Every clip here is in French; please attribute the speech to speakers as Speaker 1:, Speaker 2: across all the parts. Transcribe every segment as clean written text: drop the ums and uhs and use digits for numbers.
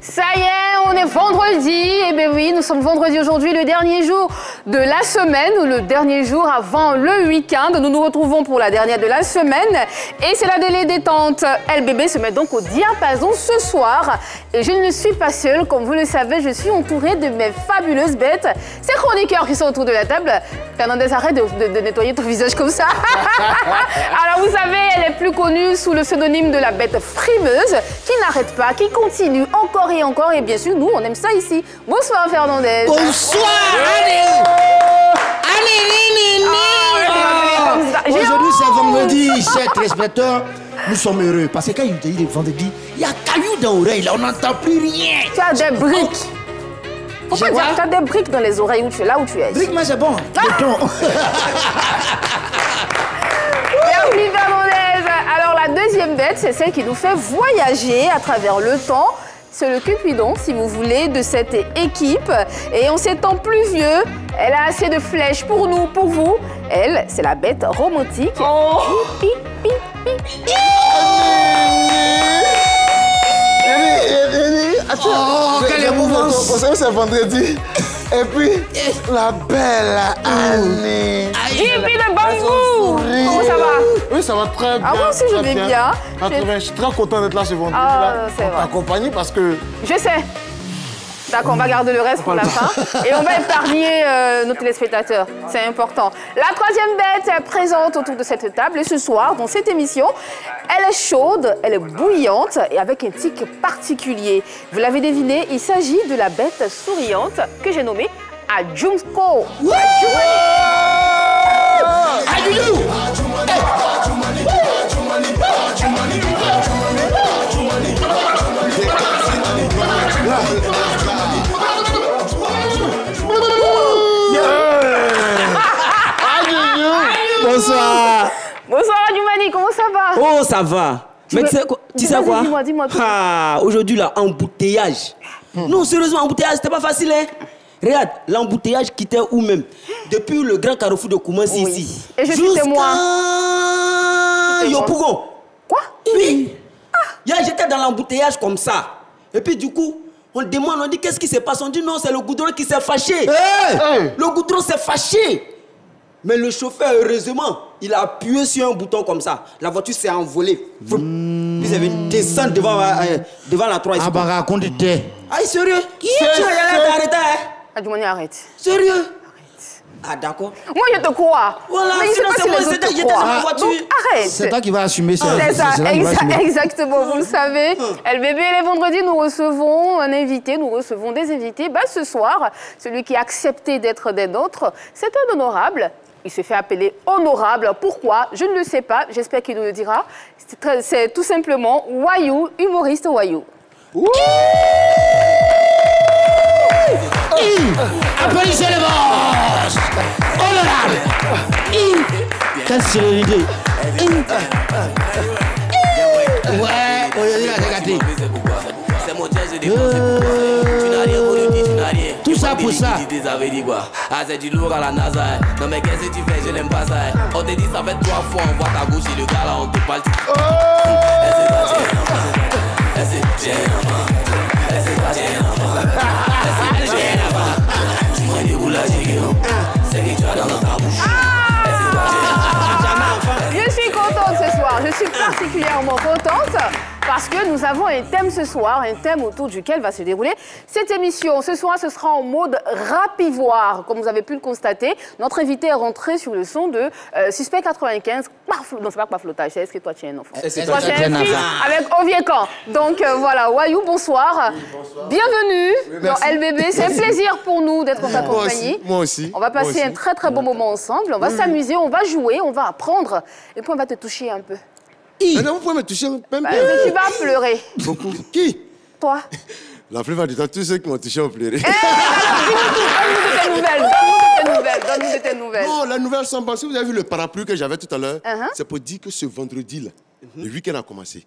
Speaker 1: Ça y est, on est vendredi. Eh bien oui, nous sommes vendredi aujourd'hui, le dernier jour de la semaine, ou le dernier jour avant le week-end. Nous nous retrouvons pour la dernière de la semaine. Et c'est la délai détente. LBB se met donc au diapason ce soir. Et je ne suis pas seule. Comme vous le savez, je suis entourée de mes fabuleuses bêtes. Ces chroniqueurs qui sont autour de la table. Fernandez, arrête de nettoyer ton visage comme ça. Alors vous savez, elle est plus connue sous le pseudonyme de la bête frimeuse, qui n'arrête pas, qui continue encore et encore. Et bien sûr, nous, on aime ça ici. Bonsoir Fernandez.
Speaker 2: Bonsoir. Allez. Aujourd'hui, c'est vendredi, chers téléspectateurs. Nous sommes heureux parce que quand il est vendredi, il y a cailloux dans l'oreille, là, on n'entend plus rien.
Speaker 1: Tu as des briques. Pourquoi tu as des briques dans les oreilles où tu es, là où tu es?
Speaker 2: Briques, mais c'est bon.
Speaker 1: Merci Fernandez. Alors la deuxième bête, c'est celle qui nous fait voyager à travers le temps. C'est le Cupidon, si vous voulez, de cette équipe. Et en ces temps pluvieux, elle a assez de flèches pour nous, pour vous. Elle, c'est la bête romantique. Oh.
Speaker 3: Attends, quelle émouvance! Vous savez, c'est vendredi. Et puis, la belle Annie.
Speaker 1: Jippy de bambou! Comment ça va?
Speaker 3: Oui, ça va très bien.
Speaker 1: Ah, moi aussi, je vais bien.
Speaker 3: Je suis très content d'être là ce vendredi.
Speaker 1: C'est vrai.
Speaker 3: Accompagné parce que...
Speaker 1: Je sais. D'accord, on va garder le reste pour la fin. Et on va épargner nos téléspectateurs. C'est important. La troisième bête est présente autour de cette table. Et ce soir, dans cette émission, elle est chaude, elle est bouillante et avec un tic particulier. Vous l'avez deviné, il s'agit de la bête souriante que j'ai nommée Adjumko.
Speaker 2: Bonsoir.
Speaker 1: Bonsoir Adjoumani, comment ça va?
Speaker 4: Oh, ça va. Mais tu sais quoi?
Speaker 1: Dis-moi.
Speaker 4: Aujourd'hui, là, embouteillage. Non, sérieusement, embouteillage, c'était pas facile, hein? Regarde, l'embouteillage quittait où même? Depuis le grand carrefour de Koumassi ici.
Speaker 1: Et je suis témoin.
Speaker 4: Yopougon.
Speaker 1: Quoi?
Speaker 4: Oui. J'étais dans l'embouteillage comme ça. Et puis du coup, on demande, on dit qu'est-ce qui se passe? On dit non, c'est le goudron qui s'est fâché. Le goudron s'est fâché. Mais le chauffeur, heureusement, il a appuyé sur un bouton comme ça. La voiture s'est envolée. Puis ils avaient descendu devant la 3.
Speaker 2: Ah bah raconte-toi.
Speaker 4: Ah, sérieux? Tu vas arrêter, hein?
Speaker 1: Adjoumani, arrête.
Speaker 4: Sérieux?
Speaker 1: Arrête.
Speaker 4: Ah, d'accord.
Speaker 1: Moi, je te crois.
Speaker 4: Voilà,
Speaker 1: mais
Speaker 4: sinon c'est moi, j'étais dans la voiture.
Speaker 1: Donc, arrête.
Speaker 2: C'est toi qui vas assumer ça.
Speaker 1: C'est ça, exactement, vous le savez. LBB, les vendredis, nous recevons un invité, nous recevons des invités. Bah, ce soir, celui qui a accepté d'être des nôtres, c'est un honorable. Il se fait appeler honorable. Pourquoi? Je ne le sais pas. J'espère qu'il nous le dira. C'est tout simplement Wayou, humoriste Wayou.
Speaker 2: Applaudissez les boss. Honorable. Quelle sérénité. Ouais, aujourd'hui là, c'est gâté. Tout ça pour ça.
Speaker 5: Ah, c'est du lourd à la NASA. Non, mais qu'est-ce que tu fais? Je n'aime pas ça. On te dit ça fait 3 fois, on voit ta gauche et le gars là, on te parle.
Speaker 1: Je suis contente ce soir. Je suis particulièrement contente. Parce que nous avons un thème ce soir, un thème autour duquel va se dérouler cette émission. Ce soir, ce sera en mode rapivoire, comme vous avez pu le constater. Notre invité est rentré sur le son de Suspect 95. Non, c'est pas flottage, c'est est-ce que toi tu es un enfant? Toi tu es un fils avec Oviekan. Donc voilà, Wayou, bonsoir. Oui, bonsoir. Bienvenue dans LBB. C'est un plaisir pour nous d'être en ta compagnie.
Speaker 3: Moi aussi.
Speaker 1: On va passer un très très bon moment ensemble. On va s'amuser, on va jouer, on va apprendre. Et puis on va te toucher un peu.
Speaker 3: Non, vous pouvez me toucher même
Speaker 1: bien. Tu vas pleurer.
Speaker 3: Beaucoup. Qui?
Speaker 1: Toi.
Speaker 3: La plupart du temps, tous ceux qui m'ont touché ont pleuré.
Speaker 1: Donne-nous de tes nouvelles.
Speaker 3: Non, la nouvelle sont bonnes. Si vous avez vu le parapluie que j'avais tout à l'heure, c'est pour dire que ce vendredi-là, le week-end a commencé.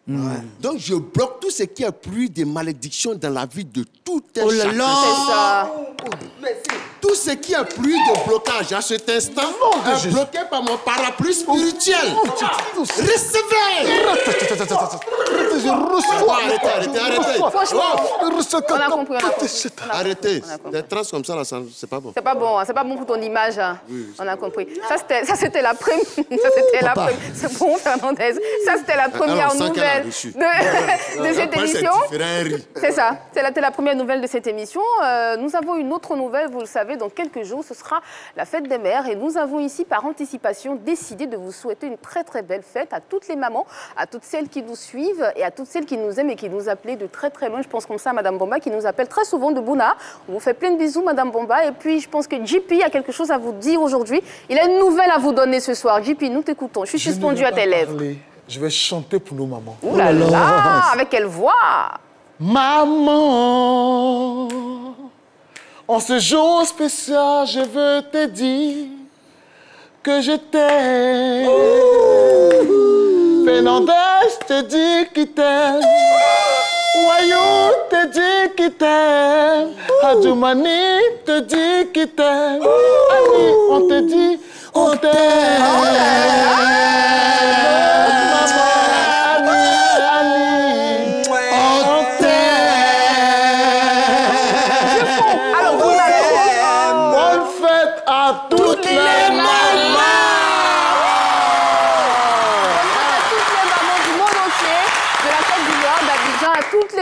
Speaker 3: Donc, je bloque
Speaker 6: tout ce qui est pluie des malédictions dans la vie de tout un
Speaker 2: là
Speaker 6: chacun.
Speaker 2: là.
Speaker 1: C'est ça.
Speaker 6: Tout ce qui est pluie de blocage à cet instant est bloqué par mon parapluie spirituel. Recevez! Arrêtez.
Speaker 1: Franchement, on a compris.
Speaker 6: Arrêtez. Des trans comme ça, là, c'est pas bon.
Speaker 1: C'est pas bon, c'est pas bon pour ton image. Hein. On a compris. Ça, c'était la première. C'est bon, Fernandez. Ça, c'était la première nouvelle de cette émission. C'est ça. C'était la première nouvelle de cette émission. Nous avons une autre nouvelle, vous le savez, dans quelques jours, ce sera la fête des mères. Et nous avons ici, par anticipation, décidé de vous souhaiter une très, très belle fête à toutes les mamans, à toutes celles qui nous suivent et à toutes celles qui nous aiment et qui nous appellent de très, très loin. Je pense comme ça à Madame Bomba, qui nous appelle très souvent de Bouna. On vous fait plein de bisous, Madame Bomba. Et puis, je pense que JP a quelque chose à vous dire aujourd'hui. Il a une nouvelle à vous donner ce soir. JP, nous t'écoutons. Je suis suspendue à tes lèvres.
Speaker 3: Je vais chanter pour nos mamans.
Speaker 1: Ouh là là, avec quelle voix!
Speaker 3: Maman, en ce jour spécial, je veux te dire que je t'aime. Fernandez te dit qu'il t'aime. Wayou te dit qu'il t'aime. Adjoumani te dit qu'il t'aime. Annie, on te dit, on t'aime.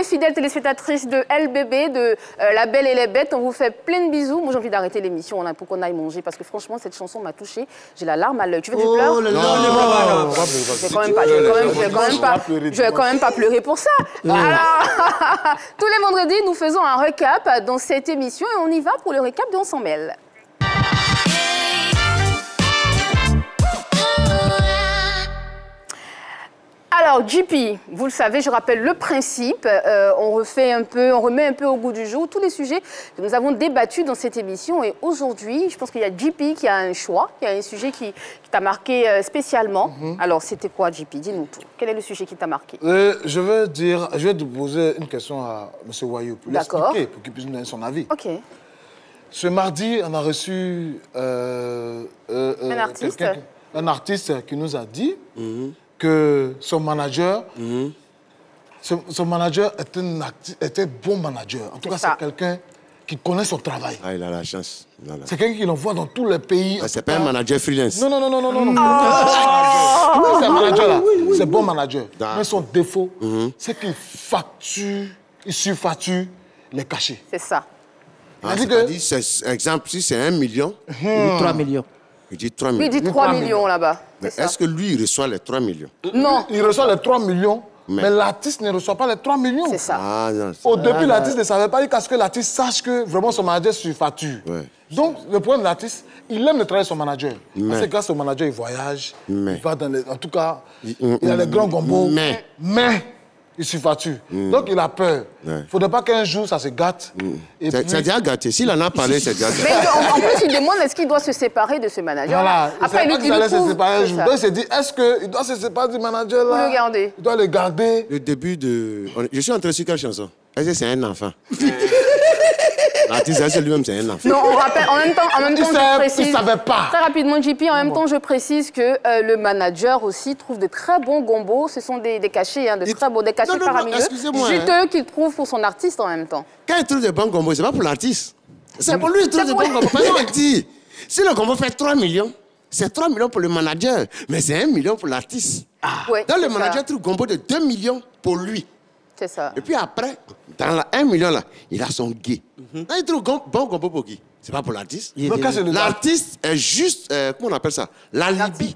Speaker 1: Fidèles téléspectatrices de LBB, de La Belle et les Bêtes, on vous fait plein de bisous. Moi, j'ai envie d'arrêter l'émission pour qu'on aille manger parce que franchement, cette chanson m'a touchée. J'ai la larme à l'œil. Tu veux que je pleure? Je vais quand même pas pleurer pour ça. Alors, tous les vendredis, nous faisons un récap dans cette émission et on y va pour le récap de On s'en mêle. Alors, JP, vous le savez, je rappelle le principe. On remet un peu au goût du jour tous les sujets que nous avons débattus dans cette émission. Et aujourd'hui, je pense qu'il y a JP qui a un choix, qui a un sujet qui t'a marqué spécialement. Alors, c'était quoi, JP? Dis-nous tout. Quel est le sujet qui t'a marqué?
Speaker 3: Je vais te poser une question à M. Wayou pour l'expliquer, pour qu'il puisse nous donner son avis.
Speaker 1: OK.
Speaker 3: Ce mardi, on a reçu un artiste qui nous a dit que son manager, son manager est un bon manager. En tout cas, c'est quelqu'un qui connaît son travail.
Speaker 6: Ah, il a la chance.
Speaker 3: C'est quelqu'un qui l'envoie dans tous les pays.
Speaker 6: Ah, c'est pas un manager freelance.
Speaker 3: Non. C'est un manager là. C'est un bon manager. Mais son défaut, c'est qu'il surfacture les cachets.
Speaker 1: C'est ça.
Speaker 6: Exemple, si c'est 1 million,
Speaker 2: 3 millions.
Speaker 6: Il dit 3 millions.
Speaker 1: Il dit 3 millions là-bas.
Speaker 6: Est-ce que lui, il reçoit les 3 millions?
Speaker 1: Non.
Speaker 3: Il reçoit les 3 millions, mais l'artiste ne reçoit pas les 3 millions.
Speaker 1: C'est ça.
Speaker 3: Au début, l'artiste ne savait pas, jusqu'à ce que l'artiste sache que vraiment son manager surfacture. Ouais. Donc, le problème de l'artiste, il aime le travail de son manager. Parce que grâce au manager, il voyage, il va dans les... En tout cas, il a les grands gombos. Mais il surfacture. Donc, il a peur. Il ne faudrait pas qu'un jour, ça se gâte.
Speaker 6: C'est déjà gâté. S'il en a parlé, c'est déjà gâté.
Speaker 1: Mais en plus, il demande est-ce qu'il doit se séparer de ce manager.
Speaker 3: Voilà.
Speaker 1: Après,
Speaker 3: il allait se séparer un jour. Donc, il s'est dit, est-ce qu'il doit se séparer du manager là?
Speaker 1: Ou le garder.
Speaker 3: Il doit le garder.
Speaker 6: Le début de... Je suis entré sur quelle chanson? Est-ce que c'est un enfant? L'artiste, lui-même, c'est un enfant.
Speaker 1: Non, on rappelle, en même temps je précise...
Speaker 3: Il ne savait pas.
Speaker 1: Très rapidement, JP, en même temps, je précise que le manager aussi trouve de très bons gombos. Ce sont des cachets, des cachets faramineux. Juteux qu'il trouve pour son artiste en même temps.
Speaker 6: Quand il trouve des bons gombos, c'est pas pour l'artiste. C'est pour lui qu'il trouve des bons gombos. Parce qu'on dit, si le gombo fait 3 millions, c'est 3 millions pour le manager, mais c'est 1 million pour l'artiste.
Speaker 1: Ouais,
Speaker 6: donc le manager trouve gombo de 2 millions pour lui.
Speaker 1: C'est ça.
Speaker 6: Et puis après, dans la 1 million là, il a son gay. Là, il trouve bon gombo pour qui? C'est pas pour l'artiste. L'artiste est juste, comment on appelle ça? L'alibi.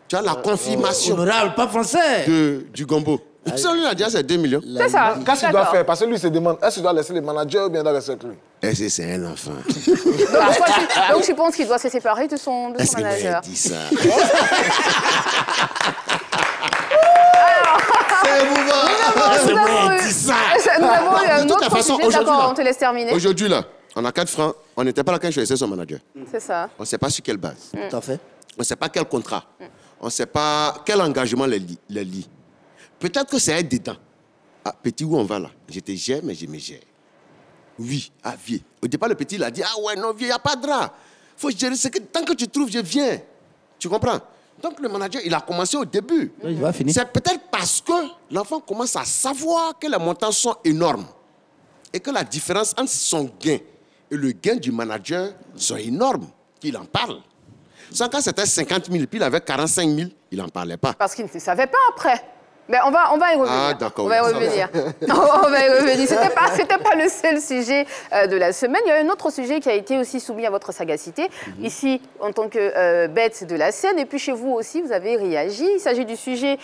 Speaker 6: Tu as la confirmation.
Speaker 2: Honorable, pas français.
Speaker 6: Du gombo. Ça, lui, a dit, c'est 2 millions.
Speaker 1: C'est ça.
Speaker 3: Qu'est-ce qu'il doit faire? Parce que lui, il se demande, est-ce qu'il doit laisser les managers ou bien il doit rester avec lui?
Speaker 6: Est-ce que c'est un enfant?
Speaker 1: Donc, tu penses qu'il doit se séparer de son manager?
Speaker 6: Est-ce qu'il m'a dit ça?
Speaker 1: Nous avons eu un autre sujet. D'accord, on te laisse terminer.
Speaker 6: Aujourd'hui, là, on a 4 francs. On n'était pas là quand je choisissais son manager.
Speaker 1: C'est ça.
Speaker 6: On ne sait pas sur quelle base.
Speaker 2: Tout à fait.
Speaker 6: On ne sait pas quel contrat. On ne sait pas quel engagement les lie. Peut-être que c'est un dedans. Ah, petit, où on va là? Je te gère, mais je me gère. Oui, ah, vieux. Au départ, le petit, il a dit, ah ouais, non, vieux, il n'y a pas de drap. Faut gérer ce que tant que tu trouves, je viens. Tu comprends? Donc, le manager, il a commencé au début.
Speaker 2: Il va finir.
Speaker 6: C'est peut-être parce que l'enfant commence à savoir que les montants sont énormes et que la différence entre son gain et le gain du manager sont énormes, qu'il en parle. Sans quand c'était 50 000, puis il avait 45 000, il n'en parlait pas.
Speaker 1: Parce qu'il ne savait pas après. Mais on va y revenir.
Speaker 6: Ah, d'accord.
Speaker 1: On va y revenir. On va y revenir. C'était pas le seul sujet de la semaine. Il y a un autre sujet qui a été aussi soumis à votre sagacité. Ici, en tant que bête de la scène. Et puis chez vous aussi, vous avez réagi. Il s'agit du sujet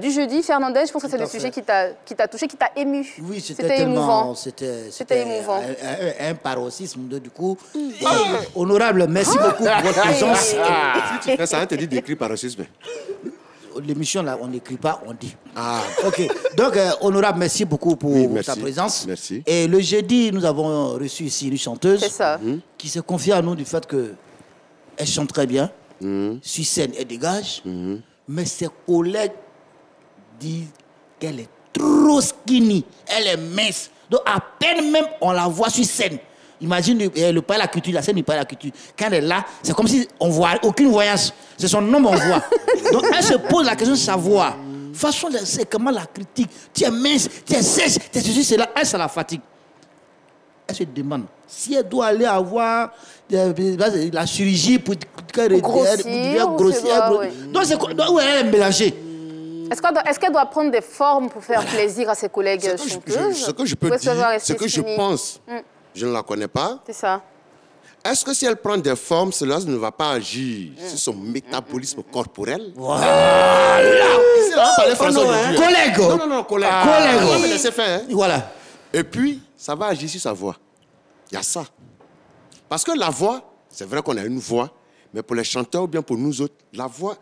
Speaker 1: du jeudi. Fernandez, je pense que c'est le sujet qui t'a touché, qui t'a ému.
Speaker 2: Oui, c'était émouvant. C'était
Speaker 1: émouvant.
Speaker 2: Un paroxysme. Du coup, honorable, merci beaucoup pour votre présence.
Speaker 6: Si tu fais ça, on te dit d'écrire paroxysme.
Speaker 2: L'émission, là, on n'écrit pas, on dit.
Speaker 6: Ah.
Speaker 2: OK. Donc, honorable, merci beaucoup pour ta présence.
Speaker 6: Merci.
Speaker 2: Et le jeudi, nous avons reçu ici une chanteuse qui se confie à nous du fait qu'elle chante très bien. Sur scène, elle dégage. Mais ses collègues disent qu'elle est trop skinny. Elle est mince. Donc, à peine même, on la voit sur scène. Imagine le palais la culture, la scène du palais la culture. Quand elle est là, c'est comme si on voit aucune voyance. C'est son nom, on voit. Donc elle se pose la question de savoir. Façon, c'est comment la critique. Tu es mince, tu es sèche, tu es ceci, c'est là. Elle, ça la fatigue. Elle se demande si elle doit aller avoir la chirurgie pour
Speaker 1: grossir.
Speaker 2: Donc c'est où elle est mélangée.
Speaker 1: Est-ce qu'elle doit prendre des formes pour faire plaisir à ses collègues chanteuses?
Speaker 6: Ce que je peux dire, ce que je pense, je ne la connais pas.
Speaker 1: C'est ça.
Speaker 6: Est-ce que si elle prend des formes, cela ne va pas agir sur son métabolisme corporel?
Speaker 2: Voilà. Collègue.
Speaker 6: Non, collègue.
Speaker 2: Collègue.
Speaker 6: On va me laisser faire.
Speaker 2: Voilà.
Speaker 6: Et puis, ça va agir sur sa voix. Il y a ça. Parce que la voix, c'est vrai qu'on a une voix, mais pour les chanteurs ou bien pour nous autres, la voix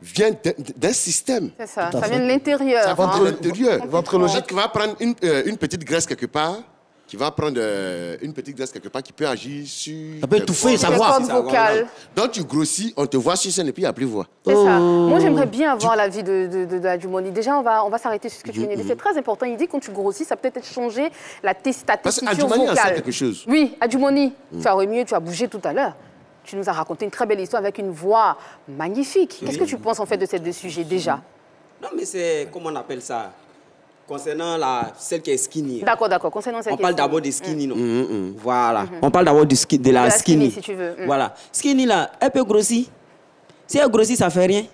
Speaker 6: vient d'un système.
Speaker 1: C'est ça. Ça vient de l'intérieur.
Speaker 6: Ça vient de l'intérieur.
Speaker 3: Ventrologique.
Speaker 6: Tu vas prendre une petite graisse quelque part, qui va prendre une petite graisse quelque part qui peut agir sur...
Speaker 2: Ça peut étouffer sa voix.
Speaker 1: Vocale.
Speaker 6: Donc tu grossis, on te voit sur scène et puis il n'y a plus voix.
Speaker 1: C'est ça. Moi, j'aimerais bien avoir l'avis de Adjumoni. Déjà, on va s'arrêter sur ce que tu viens de dire. C'est très important. Il dit que quand tu grossis, ça peut être changer ta tessiture
Speaker 6: Adjumoni
Speaker 1: vocale.
Speaker 6: a fait quelque chose.
Speaker 1: Oui, Adjumoni, tu as remué, tu as bougé tout à l'heure. Tu nous as raconté une très belle histoire avec une voix magnifique. Qu'est-ce que tu penses en fait de ces deux sujets déjà?
Speaker 4: Non, mais c'est, comment on appelle ça? Concernant celle qui est skinny.
Speaker 1: D'accord. Concernant celle qui est skinny.
Speaker 4: On parle d'abord de skinny, non? Voilà. On parle d'abord de la skinny.
Speaker 1: Si tu veux.
Speaker 4: Voilà. Skinny, là, elle peut grossir. Si elle grossit, ça ne fait rien.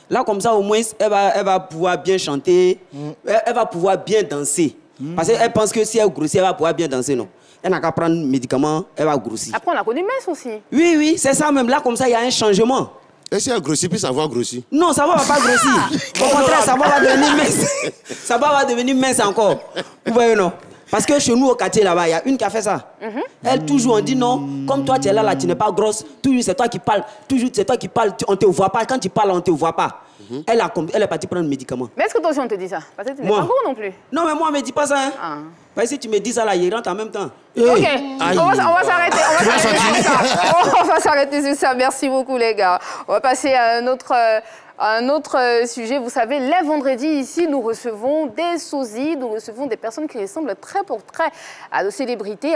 Speaker 4: Là, comme ça, au moins, elle va pouvoir bien chanter. Elle va pouvoir bien danser. Parce qu'elle pense que si elle grossit, elle va pouvoir bien danser, non? Elle n'a qu'à prendre un médicament, elle va grossir.
Speaker 1: Après, on a connu mince aussi.
Speaker 4: Oui, c'est ça même. Là, comme ça, il y a un changement.
Speaker 6: Et si elle grossit, puis sa voix grossit?
Speaker 4: Non, sa voix ne va pas grossir. Au contraire, sa voix va devenir mince. Sa voix va devenir mince encore. Vous voyez, non? Parce que chez nous, au quartier, là-bas, il y a une qui a fait ça. Elle, toujours, on dit non, comme toi, tu es là, tu n'es pas grosse. Toujours, c'est toi qui parles. Toujours, c'est toi qui parles. On ne te voit pas. Quand tu parles, on ne te voit pas. Elle est partie prendre le médicament.
Speaker 1: Mais est-ce que toi aussi, on te dit ça? Parce que tu n'es pas gros non plus.
Speaker 4: Non, mais moi, on ne me dit pas ça. Hein. Parce que si tu me dis ça, là, il rentre en même temps.
Speaker 1: Ok, on va s'arrêter. On va s'arrêter sur ça. Merci beaucoup, les gars. On va passer à un autre sujet. Vous savez, les vendredis, ici, nous recevons des sosies, nous recevons des personnes qui ressemblent très pour très à nos célébrités.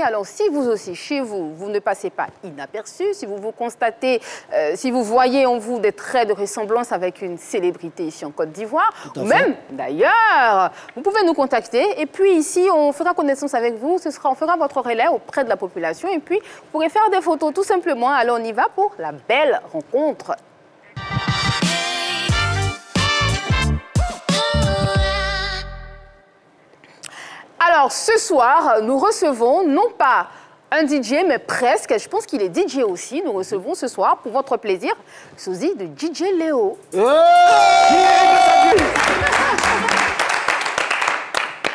Speaker 1: Alors, si vous aussi, chez vous, vous ne passez pas inaperçu, si vous constatez, si vous voyez en vous des traits de ressemblance avec une célébrité ici en Côte d'Ivoire, ou même, d'ailleurs, vous pouvez nous contacter. Et puis, ici, on fera connaissance avec vous. On fera votre relais auprès de la population. Et puis, vous pourrez faire des photos, tout simplement. Alors, on y va pour la belle rencontre. Alors, ce soir, nous recevons non pas un DJ, mais presque, je pense qu'il est DJ aussi. Nous recevons ce soir, pour votre plaisir, sosie de DJ Léo.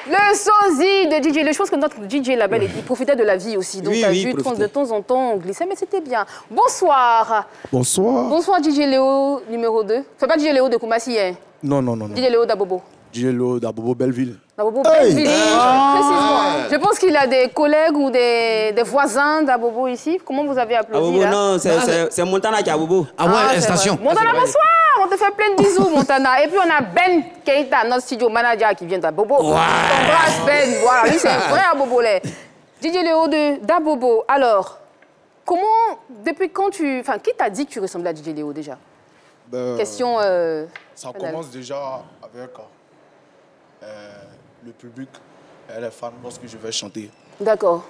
Speaker 1: Le sosie de DJ Léo. Je pense que notre DJ là-bas, il profitait de la vie aussi. Donc, de temps en temps, on glissait, mais c'était bien. Bonsoir.
Speaker 3: Bonsoir.
Speaker 1: Bonsoir, DJ Léo, numéro 2. C'est pas DJ Léo de Koumassi, hein?
Speaker 3: Non.
Speaker 1: DJ Léo d'Abobo.
Speaker 3: DJ Léo d'Abobo Belleville.
Speaker 1: D'Abobo Belleville, précisément. Je pense qu'il a des collègues ou des voisins d'Abobo ici. Comment vous avez applaudi
Speaker 4: Abobo,
Speaker 1: là?
Speaker 4: non, c'est Montana qui est Abobo.
Speaker 2: Ah ouais, station.
Speaker 1: Montana, bonsoir. te fait plein de bisous, Montana. Et puis, on a Ben Keita, notre studio manager qui vient d'Abobo. On embrasse Ben. Voilà, lui, c'est un vrai Abobolais. DJ Léo d'Abobo. Alors, comment, depuis quand enfin, qui t'a dit que tu ressemblais à DJ Léo déjà? Question...
Speaker 3: ça commence déjà avec le public et les fans lorsque je vais chanter.
Speaker 1: D'accord.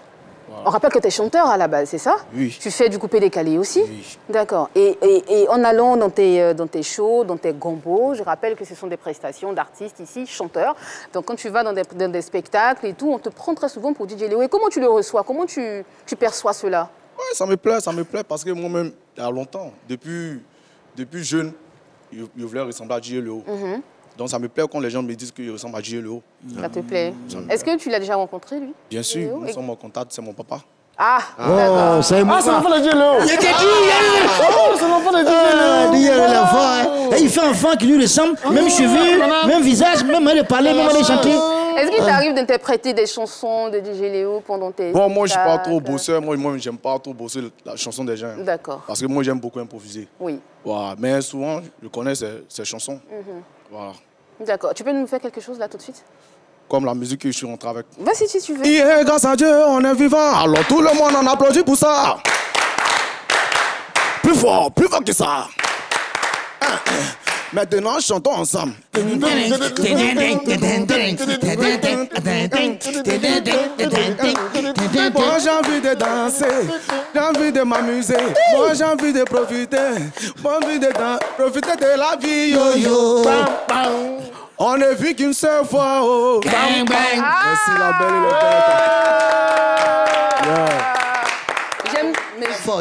Speaker 1: Voilà. On rappelle que tu es chanteur à la base, c'est ça?
Speaker 3: Oui.
Speaker 1: Tu fais du coupé-décalé aussi?
Speaker 3: Oui.
Speaker 1: D'accord. Et en allant dans tes shows, dans tes gombos, je rappelle que ce sont des prestations d'artistes ici, chanteurs. Donc quand tu vas dans des spectacles et tout, on te prend très souvent pour DJ Léo. Et comment tu le reçois? Comment tu perçois cela?
Speaker 3: Oui, ça me plaît parce que moi-même, il y a longtemps, depuis jeune, je voulais ressembler à DJ Léo. Donc ça me plaît quand les gens me disent qu'il ressemble à DJ Léo.
Speaker 1: Ça te plaît? Est-ce que tu l'as déjà rencontré, lui?
Speaker 3: Bien sûr, nous sommes en contact, c'est mon papa.
Speaker 1: Ah, d'accord.
Speaker 2: Oh, c'est l'enfant de DJ Léo.
Speaker 3: Il était qui?
Speaker 2: Oh, c'est l'enfant de DJ Léo. Il fait un enfant qui lui ressemble, même cheveux, même visage, même manière de parler, même manière de chanter.
Speaker 1: Est-ce qu'il t'arrive d'interpréter des chansons de DJ Léo pendant tes
Speaker 3: Bon, moi, je ne suis pas trop bosseur. Moi, j'aime pas trop bosser la chanson des gens.
Speaker 1: D'accord.
Speaker 3: Parce que moi, j'aime beaucoup improviser.
Speaker 1: Oui.
Speaker 3: Voilà. Mais souvent, je connais ces chansons. Voilà.
Speaker 1: D'accord. Tu peux nous faire quelque chose là tout de suite?
Speaker 3: Comme la musique que je suis rentré avec.
Speaker 1: Vas-y si tu veux.
Speaker 3: Yeah, grâce à Dieu, on est vivant. Alors tout le monde en applaudit pour ça. Plus fort que ça. Maintenant, chantons ensemble. Moi, j'ai envie de danser, j'ai envie de m'amuser. Moi, j'ai envie de profiter, j'ai envie de profiter de la vie. Yo, yo. On ne vit qu'une seule fois. Oh. Bang, bang. Merci la belle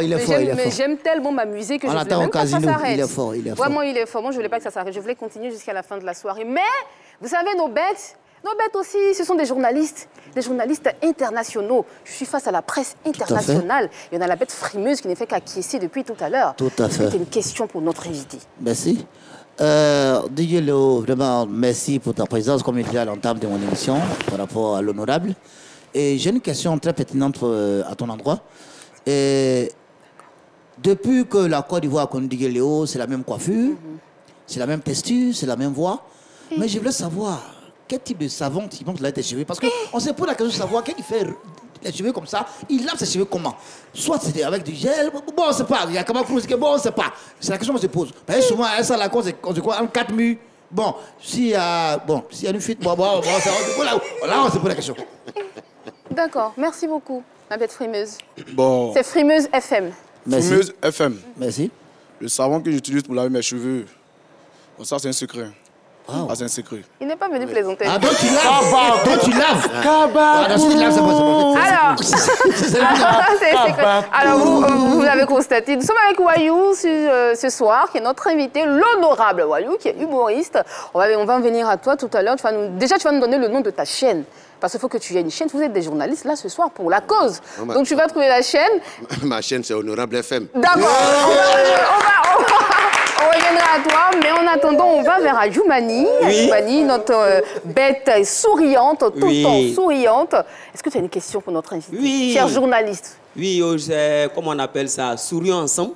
Speaker 3: et le bête.
Speaker 1: Mais j'aime tellement m'amuser que je voulais même pas que ça s'arrête.
Speaker 2: Il est fort.
Speaker 1: Vraiment, il est fort. Moi, je voulais pas que ça s'arrête. Je voulais continuer jusqu'à la fin de la soirée. Mais, vous savez, nos bêtes aussi, ce sont des journalistes internationaux. Je suis face à la presse internationale. Il y en a la bête frimeuse qui n'est fait qu'acquiescer depuis tout à l'heure.
Speaker 2: Tout à fait.
Speaker 1: C'était une question pour notre invité.
Speaker 2: Merci. DJ Léo, vraiment, merci pour ta présence, comme il dit à l'entame de mon émission, par rapport à l'honorable. Et j'ai une question très pertinente à ton endroit. Et depuis que la Côte d'Ivoire connaît DJ Léo, c'est la même coiffure, c'est la même texture, c'est la même voix. Mais je voulais savoir, quel type de savon tu montes là tes cheveux? Parce qu'on s'est posé la question de savoir, quand il fait les cheveux comme ça, il lave ses cheveux comment? Soit c'était avec du gel, bon, on sait pas. Il y a comment Cruz, bon, on sait pas. C'est la question qu'on se pose. Parce que souvent, ça, la cause, on se croit en 4 murs. Bon, s'il y a une fuite, là, on se pose la question.
Speaker 1: D'accord, merci beaucoup, ma bête frimeuse.
Speaker 3: Bon.
Speaker 1: C'est Frimeuse FM.
Speaker 2: Merci.
Speaker 3: Frimeuse FM.
Speaker 2: Merci.
Speaker 3: Le savon que j'utilise pour laver mes cheveux, bon, ça, c'est un secret.
Speaker 2: Oh.
Speaker 3: Ah, c'est un secret.
Speaker 1: Il n'est pas venu plaisanter.
Speaker 2: Ah, donc tu laves. Donc tu laves.
Speaker 1: Alors, vous l'avez constaté, nous sommes avec Wayou ce soir, qui est notre invité, l'honorable Wayou, qui est humoriste. On va en venir à toi tout à l'heure. Déjà, tu vas nous donner le nom de ta chaîne. Parce qu'il faut que tu aies une chaîne. Vous êtes des journalistes là ce soir pour la cause. Donc tu vas trouver la chaîne.
Speaker 6: Ma chaîne, c'est Honorable FM.
Speaker 1: D'accord. On reviendra à toi, mais en attendant, on va vers Ajoumani.
Speaker 4: Oui.
Speaker 1: Ajoumani, notre bête souriante, tout le temps souriante. Est-ce que tu as une question pour notre invité?
Speaker 4: Oui.
Speaker 1: Cher journaliste.
Speaker 4: Oui, c'est, comment on appelle ça? Sourions ensemble.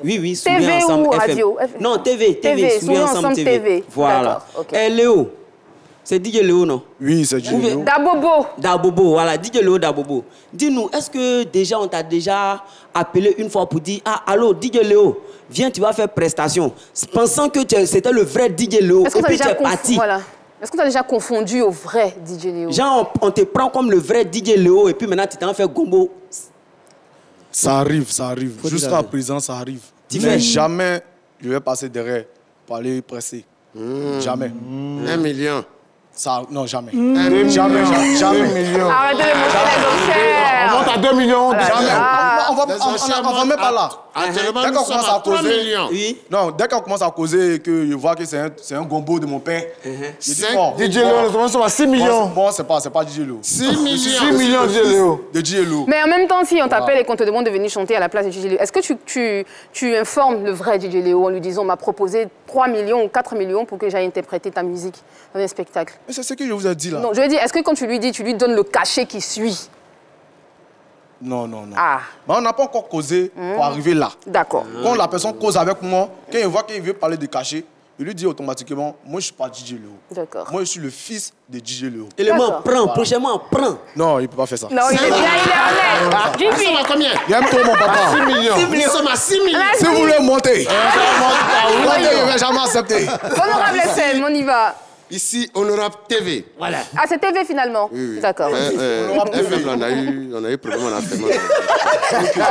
Speaker 4: Oui, Sourions
Speaker 1: TV
Speaker 4: ensemble.
Speaker 1: ou
Speaker 4: FM.
Speaker 1: radio?
Speaker 4: Non, TV.
Speaker 1: Sourions ensemble TV.
Speaker 4: Voilà.
Speaker 1: Okay.
Speaker 4: Léo, c'est DJ Léo, non?
Speaker 3: Oui, c'est DJ Léo.
Speaker 4: Dabobo, voilà, DJ Léo Dabobo. Dis-nous, est-ce que déjà on t'a déjà appelé une fois pour dire, ah, allô, DJ Léo, viens, tu vas faire prestation, pensant que c'était le vrai DJ Léo, et puis tu es parti.
Speaker 1: Voilà. Est-ce qu'on t'a déjà confondu au vrai DJ Léo?
Speaker 4: Genre, on te prend comme le vrai DJ Léo, et puis maintenant tu t'en fais gombo.
Speaker 3: Ça arrive. Jusqu'à présent, ça arrive. Mais jamais je vais passer derrière pour aller presser. Jamais.
Speaker 6: 1 million.
Speaker 3: Ça, non, jamais.
Speaker 1: Jamais. Arrêtez de monter les enchères.
Speaker 3: On monte à 2 millions. Jamais. On va même pas là.
Speaker 6: Dès qu'on commence à causer,
Speaker 4: non,
Speaker 3: dès qu'on commence à causer et que je vois que c'est un gombo de mon père, je dis bon.
Speaker 2: DJ Léo, nous sommes à 6 millions.
Speaker 3: Bon, c'est pas DJ Léo.
Speaker 6: 6 millions.
Speaker 2: 6 millions de
Speaker 3: DJ Léo.
Speaker 1: Mais en même temps, si on t'appelle et qu'on te demande de venir chanter à la place de DJ Léo, est-ce que tu informes le vrai DJ Léo en lui disant on m'a proposé 3 millions ou 4 millions pour que j'aille interpréter ta musique dans un spectacle?
Speaker 3: Mais c'est ce que je vous ai dit là.
Speaker 1: Non, je veux dire, est-ce que quand tu lui dis, tu lui donnes le cachet qui suit?
Speaker 7: Non, non, non.
Speaker 1: Ah.
Speaker 7: Mais on n'a pas encore causé pour arriver là.
Speaker 1: D'accord.
Speaker 7: Quand la personne cause avec moi, quand il voit qu'il veut parler de cachet, il lui dit automatiquement, moi je ne suis pas DJ Léo.
Speaker 1: D'accord.
Speaker 7: Moi je suis le fils de DJ Léo.
Speaker 4: Élément, prends, prochainement, prends.
Speaker 7: Non, il ne peut pas faire ça.
Speaker 1: Non, il est bien, il est honnête.
Speaker 6: Nous sommes à combien?
Speaker 7: Il aime trop mon papa.
Speaker 3: 6 millions.
Speaker 6: Nous sommes à 6 millions.
Speaker 7: Si vous voulez monter, montez, je ne vais jamais accepter.
Speaker 1: Honorable SM, on y va.
Speaker 6: Ici, Honorable TV.
Speaker 2: Voilà.
Speaker 1: Ah, c'est TV finalement.
Speaker 6: Oui, oui.
Speaker 1: D'accord.
Speaker 6: FM, on a eu problème, on a fait mal.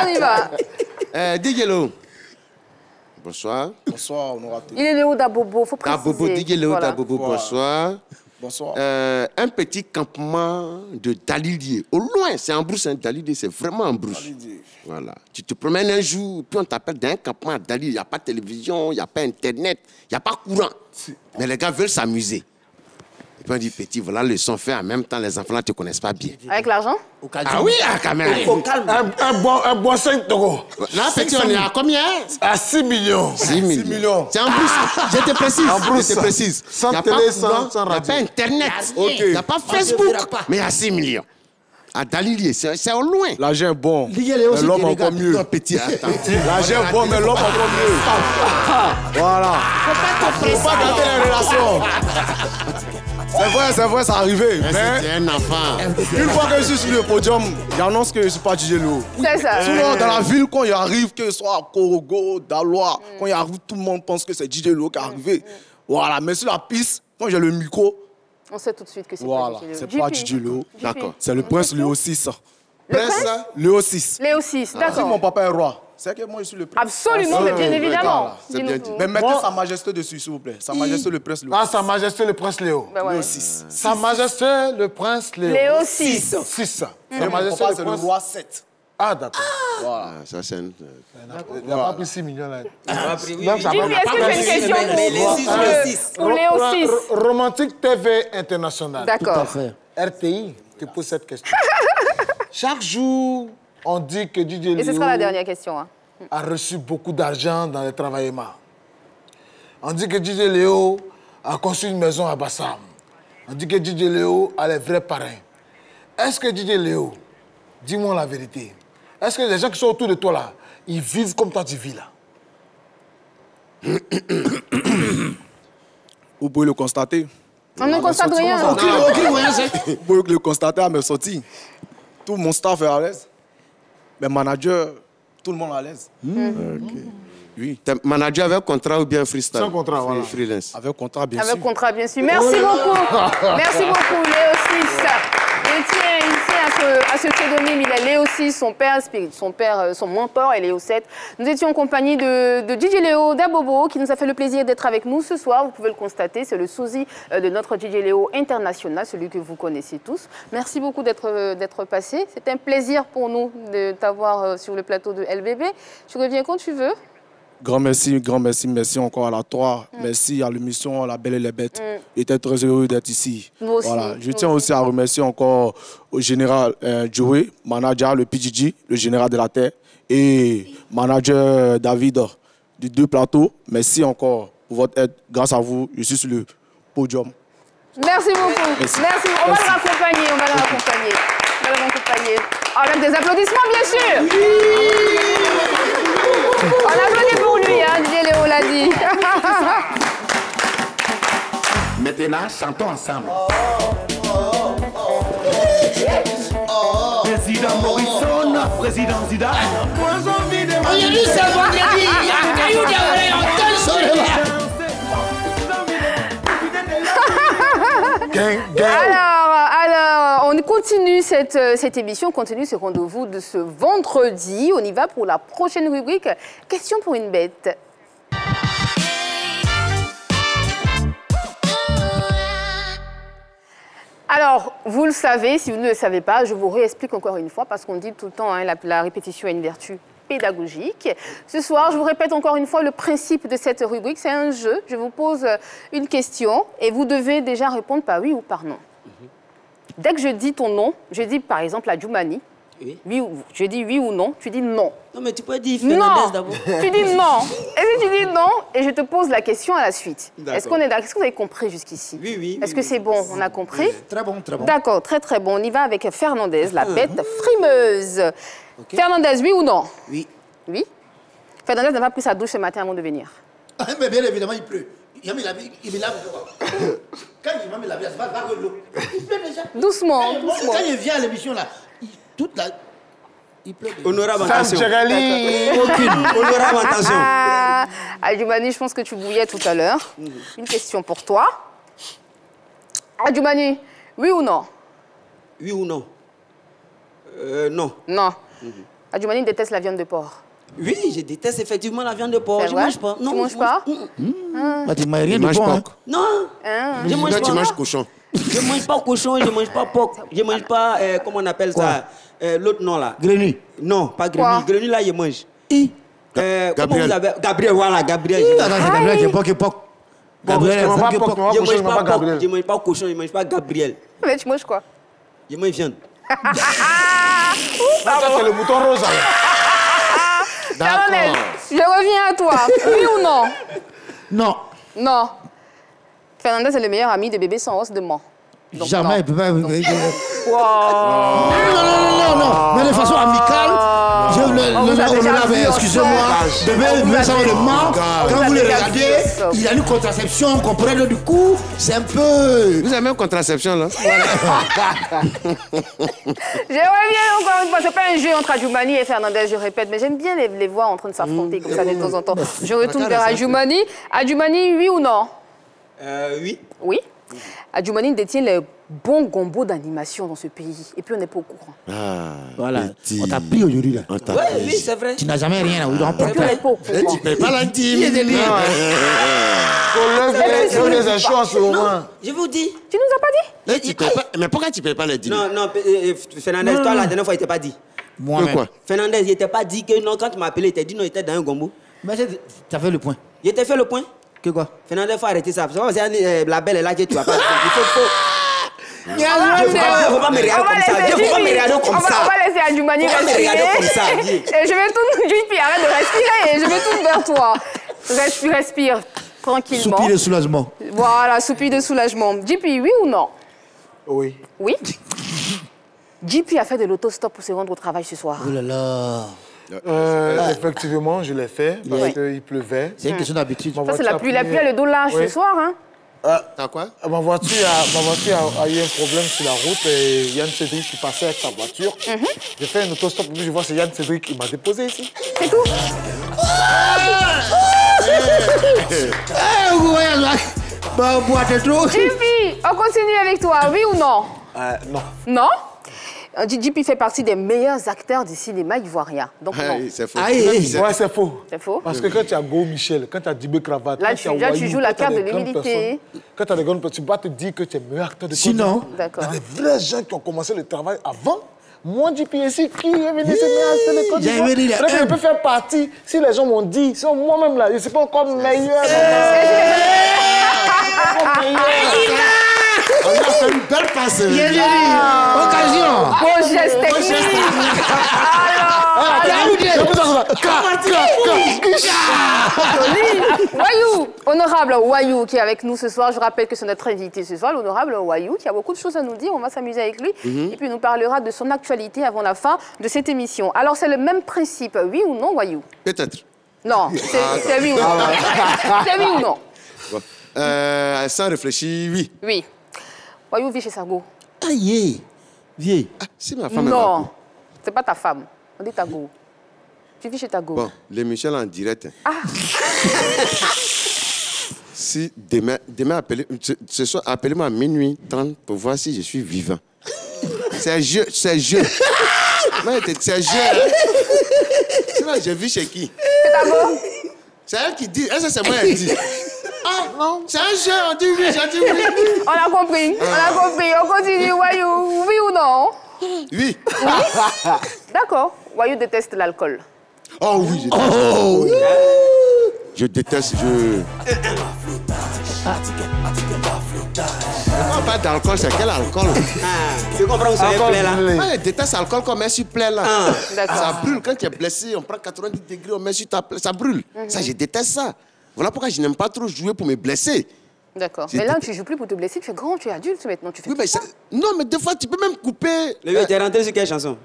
Speaker 1: On y va.
Speaker 6: DJ Léo. Bonsoir.
Speaker 7: Bonsoir, Honorable TV.
Speaker 1: Il est Léo Dabobo, faut préciser.
Speaker 6: Dabobo, DJ Léo
Speaker 1: Voilà.
Speaker 6: Dabobo, bonsoir.
Speaker 7: Bonsoir.
Speaker 6: Un petit campement de Dalilier. Au loin, c'est en brousse, hein, Dalilier, c'est vraiment en brousse. Voilà. Tu te promènes un jour, puis on t'appelle d'un campement à Dalilier. Il n'y a pas de télévision, il n'y a pas Internet, il n'y a pas courant. Mais les gars veulent s'amuser. Et puis on dit, petit, voilà le son fait. En même temps, les enfants là ne te connaissent pas bien.
Speaker 1: Avec l'argent?
Speaker 6: Ah oui, quand même.
Speaker 4: Au calme.
Speaker 3: Un bon 5 euros.
Speaker 6: Là, petit, on est à combien?
Speaker 3: À 6 millions.
Speaker 6: 6 millions. C'est en brousse. Je te précise.
Speaker 3: En brousse.
Speaker 6: Je te précise.
Speaker 3: Sans
Speaker 6: Il n'y a
Speaker 3: télé,
Speaker 6: pas
Speaker 3: sans
Speaker 6: courant, il n'y a
Speaker 3: radio.
Speaker 6: pas Internet. Il n'y a pas Facebook. Mais il y a 6 millions. À Dalilier, c'est au loin.
Speaker 7: L'argent est bon,
Speaker 2: DJ Léo,
Speaker 7: mais
Speaker 2: c'est
Speaker 7: l'homme
Speaker 2: des
Speaker 7: encore
Speaker 2: gars.
Speaker 7: mieux.
Speaker 6: Non, petit, attends.
Speaker 7: L'argent est bon, mais l'homme encore mieux. Voilà. Faut pas gâter les relations. C'est vrai, ça arrivé. Mais
Speaker 6: C'est un enfant.
Speaker 7: une fois que je suis sur le podium, j'annonce que je ne suis pas DJ Léo.
Speaker 1: C'est ça.
Speaker 7: Sinon, dans la ville, quand il arrive, que ce soit à Korogo, Daloa, quand il arrive, tout le monde pense que c'est DJ Léo qui est arrivé. Voilà, mais sur la piste, quand j'ai le micro,
Speaker 1: On sait tout de suite que c'est
Speaker 7: voilà,
Speaker 1: pas DJ Léo.
Speaker 7: c'est pas DJ Léo.
Speaker 6: D'accord.
Speaker 7: C'est le prince Léo 6.
Speaker 6: Prince,
Speaker 7: Léo 6.
Speaker 1: Léo 6,
Speaker 7: Si mon
Speaker 1: d'accord.
Speaker 7: papa est roi, c'est que moi je suis le prince.
Speaker 1: Absolument, mais bien évidemment.
Speaker 6: c'est bien dit.
Speaker 7: Mais mettez
Speaker 3: Moi-
Speaker 7: Sa Majesté dessus, s'il vous plaît. Sa Majesté le prince Léo.
Speaker 3: Ah, Sa Majesté le Prince Léo.
Speaker 1: Ben ouais.
Speaker 7: Léo 6.
Speaker 3: Sa Majesté le Prince Léo.
Speaker 1: Léo 6.
Speaker 3: 6. Sa
Speaker 7: Mon
Speaker 3: Majesté
Speaker 7: papa,
Speaker 3: le
Speaker 7: c'est le
Speaker 3: Prince.
Speaker 7: roi 7.
Speaker 3: Ah, d'accord.
Speaker 6: Ah, ça, c'est un...
Speaker 3: Il n'a pas pris 6 millions là.
Speaker 1: Jimmy, est-ce que j'ai une question
Speaker 4: Mais les 6 sur le 6.
Speaker 1: pour Léo 6?
Speaker 3: Romantique TV International.
Speaker 1: D'accord.
Speaker 3: RTI te pose cette question. Chaque jour, on dit que DJ
Speaker 1: Et ce
Speaker 3: Léo
Speaker 1: sera la dernière question. Hein.
Speaker 3: a reçu beaucoup d'argent dans les travaillements. On dit que DJ Léo a construit une maison à Bassam. On dit que DJ Léo a les vrais parrains. Est-ce que DJ Léo, dis-moi la vérité, est-ce que les gens qui sont autour de toi là, ils vivent comme toi tu vis là?
Speaker 7: Vous pouvez le constater.
Speaker 1: On ne constate rien.
Speaker 7: Vous pouvez le constater à mes sorties. Tout mon staff est à l'aise. Mes managers, tout le monde est à l'aise. Oui.
Speaker 6: T'es manager avec contrat ou bien freestyle?
Speaker 3: Sans contrat, voilà.
Speaker 6: Freelance.
Speaker 7: Avec contrat, bien sûr.
Speaker 1: Avec contrat, bien sûr. Merci beaucoup. Merci beaucoup, Léo 6. Il tient à ce pseudonyme. Il a Léo 6, son père, son mentor, et Léo 7. Nous étions en compagnie de DJ Léo Dabobo, qui nous a fait le plaisir d'être avec nous ce soir. Vous pouvez le constater, c'est le sosie de notre DJ Léo international, celui que vous connaissez tous. Merci beaucoup d'être passé. C'est un plaisir pour nous de t'avoir sur le plateau de LBB. Tu reviens quand tu veux.
Speaker 7: Grand merci encore à la 3. Merci à l'émission La Belle et les Bêtes. J'étais très heureux d'être ici.
Speaker 1: Nous aussi.
Speaker 7: Voilà. Je tiens aussi à remercier encore au général Joey, manager, le PGG, le général de la Terre, et manager David du 2 plateaux. Merci encore pour votre aide. Grâce à vous, je suis sur le podium.
Speaker 1: Merci beaucoup. Merci. On va le raccompagner. On va le raccompagner. Avec des applaudissements, bien sûr. On applaudit pour lui, hein, DJ Léo l'a dit.
Speaker 8: Maintenant, chantons ensemble. Président Morrison, président Zidane. Moi, j'ai envie de
Speaker 2: Aujourd'hui, c'est vendredi. Il y a un caillou de l'oreille, on donne sur le bas.
Speaker 1: Alors, on continue cette émission, on continue ce rendez-vous de ce vendredi. On y va pour la prochaine rubrique. Question pour une bête. Alors, vous le savez, si vous ne le savez pas, je vous réexplique encore une fois, parce qu'on dit tout le temps, hein, la répétition a une vertu pédagogique. Ce soir, je vous répète encore une fois le principe de cette rubrique. C'est un jeu. Je vous pose une question et vous devez déjà répondre par oui ou par non. Dès que je dis ton nom, je dis par exemple Adjoumani, Oui. Je dis oui ou non, tu dis non.
Speaker 4: Non, mais tu peux dire Fernandez d'abord.
Speaker 1: Tu dis non. Et puis tu dis non, et je te pose la question à la suite. Est-ce que vous avez compris jusqu'ici?
Speaker 4: Oui.
Speaker 1: Est-ce que c'est bon? On a compris?
Speaker 2: Très bon, très bon.
Speaker 1: D'accord, très très bon. On y va avec Fernandez, la bête frimeuse. Okay. Fernandez, oui ou non?
Speaker 2: Oui.
Speaker 1: Oui. Fernandez n'a pas pris sa douche ce matin avant de venir.
Speaker 2: Mais bien évidemment, il pleut. Il me lave. Quand il va me laver, ça va de l'eau. Il pleut déjà.
Speaker 1: Doucement.
Speaker 2: Quand il vient à l'émission, là, toute la... Il pleut.
Speaker 4: Honorable attention.
Speaker 2: Honorable attention.
Speaker 1: Adjoumani, je pense que tu bouillais tout à l'heure. Une question pour toi. Adjoumani, oui ou non?
Speaker 4: Oui ou non? Non.
Speaker 1: Non. Adjoumani déteste la viande de porc.
Speaker 4: Oui, je déteste effectivement la viande de porc. Je ne mange pas.
Speaker 1: Non, tu ne manges pas?
Speaker 2: Tu ne manges rien de bon.
Speaker 4: Non. Je mange pas.
Speaker 6: Tu manges cochon.
Speaker 4: Je ne mange pas cochon, je ne mange pas porc. Je ne mange pas, comment on appelle ça? L'autre nom là.
Speaker 2: Grenouille.
Speaker 4: Non, pas grenouille. Grenouille là, je mange.
Speaker 6: Gabriel.
Speaker 4: Gabriel, voilà, Gabriel.
Speaker 2: Gabriel, c'est porc.
Speaker 3: Gabriel,
Speaker 4: je ne mange pas porc, je ne mange pas cochon, je ne mange pas Gabriel.
Speaker 1: Mais tu manges quoi?
Speaker 4: Je mange viande.
Speaker 3: C'est le mouton rose.
Speaker 1: Fernandez, je reviens à toi. Oui ou non?
Speaker 2: Non.
Speaker 1: Non. Fernandez est le meilleur ami de bébé sans os de mort.
Speaker 2: Jamais, il ne peut pas...
Speaker 1: Wow.
Speaker 2: Non. Mais de façon amicale, excusez-moi, bébé sans os de mort, quand vous le regardez, il y a une contraception, vous comprenez, du coup, c'est un peu...
Speaker 6: Vous avez même contraception, là?
Speaker 1: Je reviens encore une fois, c'est pas un jeu entre Adjoumani et Fernandez, je répète, mais j'aime bien les voix en train de s'affronter comme ça de temps en temps. Je retourne vers Adjoumani. Adjoumani, oui ou non?
Speaker 4: Oui.
Speaker 1: Oui. Adjoumani détient les bons gombos d'animation dans ce pays. Et puis on n'est pas au courant.
Speaker 2: Voilà. On t'a pris aujourd'hui là.
Speaker 4: Oui, c'est vrai.
Speaker 2: Tu n'as jamais rien à voir.
Speaker 1: On n'est pas au courant.
Speaker 6: Tu ne payes pas l'intime.
Speaker 4: Je vous dis.
Speaker 1: Tu nous as pas
Speaker 6: dit? Mais pourquoi tu ne payes pas les dîmes?
Speaker 4: Non, Fernandez, toi la dernière fois, il t'a pas dit.
Speaker 2: Moi-même.
Speaker 6: Quoi?
Speaker 4: Fernandez, il t'a pas dit que non, quand tu m'as appelé, il t'a dit non, il était dans un gombo.
Speaker 2: Mais tu as fait le point.
Speaker 4: Il t'a fait le point?
Speaker 2: Que quoi?
Speaker 4: Fernandez, il faut arrêter ça. C'est la belle est là que tu vas pas. Il faut.
Speaker 1: Il ne
Speaker 4: faut pas me regarder comme ça. Il faut pas me regarder comme ça.
Speaker 1: On va laisser Adjoumani respirer. Et je vais tout... Juipi, arrête de respirer. Et je vais tout vers toi. Respire. Tranquillement.
Speaker 2: Soupir de soulagement.
Speaker 1: Voilà, soupir de soulagement. Juipi, oui ou non?
Speaker 3: Oui.
Speaker 1: Oui? Juipi a fait de l'autostop pour se rendre au travail ce soir.
Speaker 2: Oh là là.
Speaker 3: Effectivement, je l'ai fait parce qu'il pleuvait.
Speaker 2: C'est une question d'habitude.
Speaker 1: Ça, c'est la pluie a le dos large ce soir. Hein?
Speaker 6: T'as quoi?
Speaker 3: Ma voiture a eu un problème sur la route et Yann Cédric, je suis passé avec sa voiture. J'ai fait un autostop, puis je vois c'est Yann Cédric, il m'a déposé ici.
Speaker 1: C'est tout? Juipi, on continue avec toi, oui ou non?
Speaker 3: Non.
Speaker 1: Non? Juipi fait partie des meilleurs acteurs du cinéma ivoirien. Donc non.
Speaker 6: C'est faux.
Speaker 3: Ouais, c'est faux.
Speaker 1: C'est faux?
Speaker 3: Parce que quand tu as Go Michel, quand tu as Dibé Cravate,
Speaker 1: là, tu joues la carte de l'humilité.
Speaker 3: Quand tu as des grandes personnes, tu ne peux pas te dire que tu es meilleur acteur de
Speaker 2: Sinon,
Speaker 1: d'accord.
Speaker 3: Il y a des vrais gens qui ont commencé le travail avant. Moi, JP, ici, qui est venu se mettre à la Côte d'Ivoire? Je peux faire partie. Si les gens m'ont dit, c'est moi-même là, je ne suis pas encore meilleur.
Speaker 6: On a fait une belle passe.
Speaker 2: Occasion.
Speaker 1: Beau geste technique. Wayou, honorable Wayou qui est avec nous ce soir. Je rappelle que c'est notre invité ce soir, l'honorable Wayou, qui a beaucoup de choses à nous dire. On va s'amuser avec lui. Et puis il nous parlera de son actualité avant la fin de cette émission. Alors c'est le même principe, oui ou non, Wayou?
Speaker 6: Peut-être.
Speaker 1: Non, c'est oui ou non. C'est oui ou non?
Speaker 6: Bon. Sans réfléchir, oui.
Speaker 1: Oui. Wayou vit chez Sago.
Speaker 2: Aïe, vieux.
Speaker 6: Si ma femme est
Speaker 1: non, c'est pas ta femme. On dit Tago. Tu vis chez Tago.
Speaker 6: Bon, l'émission en direct.
Speaker 1: Ah.
Speaker 6: Si demain ce soir, appelez-moi à minuit 30 pour voir si je suis vivant. C'est un jeu. C'est un jeu. Sinon, je vis chez qui?
Speaker 1: C'est Tago.
Speaker 6: C'est elle qui dit. Elle, c'est moi qui dit. Ah non, c'est un jeu, on dit oui, j'ai dit oui.
Speaker 1: On a compris, on continue. Wayou, oui ou non?
Speaker 6: Oui.
Speaker 1: D'accord. Wayou déteste l'alcool.
Speaker 6: Oh oui, je déteste. Oh, oui. Je déteste, on parle d'alcool, c'est quel alcool?
Speaker 4: Tu comprends où ça est plaît là?
Speaker 6: Je déteste l'alcool qu'on met sur plaie là. Ça brûle. Quand tu es blessé, on prend 90 degrés, on met sur ta plaie, ça brûle. Ça, je déteste ça. Voilà pourquoi je n'aime pas trop jouer pour me blesser.
Speaker 1: D'accord. Mais là, tu ne joues plus pour te blesser, tu es grand, tu es adulte maintenant. Tu fais
Speaker 6: non, mais des fois, tu peux même couper.
Speaker 4: Le vieux, tu es rentré sur quelle chanson?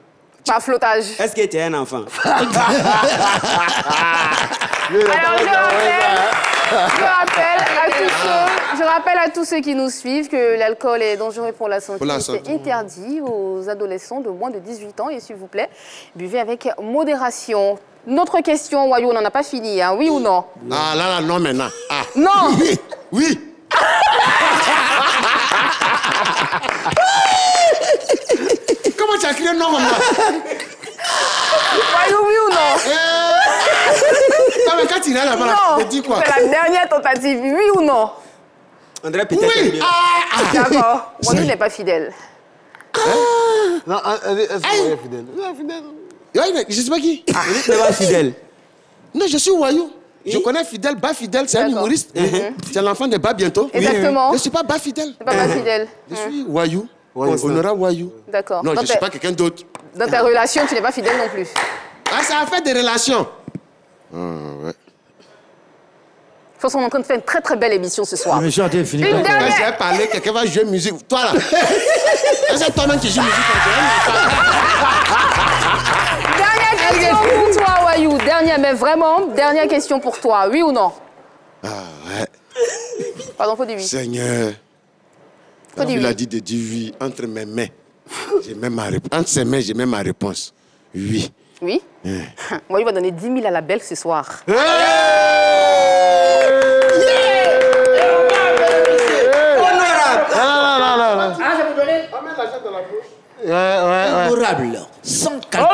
Speaker 1: Pas flottage.
Speaker 4: Est-ce que tu es un enfant?
Speaker 1: Alors, je rappelle à tous ceux qui nous suivent que l'alcool est dangereux pour la santé. C'est interdit aux adolescents de moins de 18 ans. Et s'il vous plaît, buvez avec modération. Notre question, Wayou, on n'en a pas fini, hein, oui ou non?
Speaker 6: Ah là, non maintenant. Ah.
Speaker 1: Non.
Speaker 6: Oui. Comment tu as crié non comme ça?
Speaker 1: Wayou, oui ou non?
Speaker 6: Non, mais quand tu es là-bas, tu dis quoi?
Speaker 1: C'est la dernière tentative, oui ou non?
Speaker 4: André, peut-être.
Speaker 6: Oui.
Speaker 1: D'accord. Wayou n'est pas fidèle.
Speaker 3: Non, est-ce que est fidèle? Il est fidèle.
Speaker 6: Je ne sais pas qui.
Speaker 4: Tu n'es pas fidèle.
Speaker 6: Non, je suis Wayou. Je connais Fidèle, Bas Fidèle, c'est un humoriste. C'est l'enfant de Bas bientôt.
Speaker 1: Exactement.
Speaker 6: Je ne suis pas Bas Fidèle.
Speaker 1: C'est pas Bas Fidèle.
Speaker 6: Je suis Wayou. Honorable Wayou.
Speaker 1: D'accord.
Speaker 6: Non, je ne suis pas quelqu'un d'autre.
Speaker 1: Dans ta relation, tu n'es pas fidèle non plus.
Speaker 6: Ah, ça a fait des relations. Ouais.
Speaker 1: De toute façon, on est en train de faire une très très belle émission ce soir.
Speaker 2: Une dernière.
Speaker 6: Quand j'ai parlé, quelqu'un va jouer musique. Toi là. C'est toi-même qui joue musique.
Speaker 1: Dernière question pour toi, Wayou. Dernière, mais vraiment, dernière question pour toi. Oui ou non?
Speaker 6: Ah ouais.
Speaker 1: Pardon, faut dire oui.
Speaker 6: Seigneur. Quand il a dit de dire oui, entre mes mains, j'ai même ma réponse. Entre ses mains, j'ai même ma réponse. Oui.
Speaker 1: Oui? Wayou va donner 10 000 à la belle ce soir.
Speaker 2: Honorable. Sans calculer.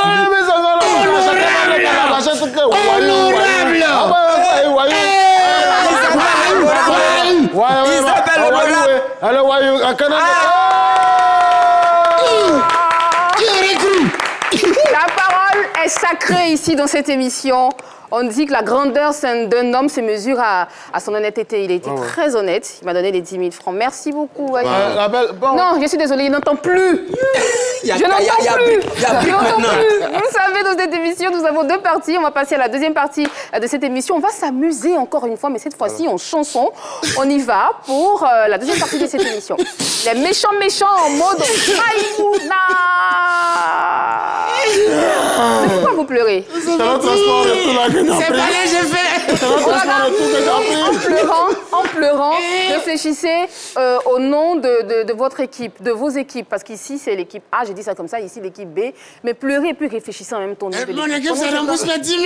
Speaker 1: La parole est sacrée ici dans cette émission. On dit que la grandeur d'un homme se mesure à son honnêteté. Il a été très honnête. Il m'a donné les 10 000 francs. Merci beaucoup, Wayou. Non, je suis désolée, il n'entend plus. Je n'entends plus. Vous savez, dans cette émission, nous avons 2 parties. On va passer à la deuxième partie de cette émission. On va s'amuser encore une fois, mais cette fois-ci en chanson. On y va pour la deuxième partie de cette émission. Les méchants en mode Maïmouna. Pourquoi vous pleurez?
Speaker 3: C'est le transport de tout la
Speaker 1: c'est pas les j'ai fait. En pleurant, réfléchissez au nom de votre équipe, de vos équipes. Parce qu'ici, c'est l'équipe A, j'ai dit ça comme ça, ici, l'équipe B. Mais pleurez, puis réfléchissez en même temps.
Speaker 6: Mon équipe, ça rembourse les 10 000.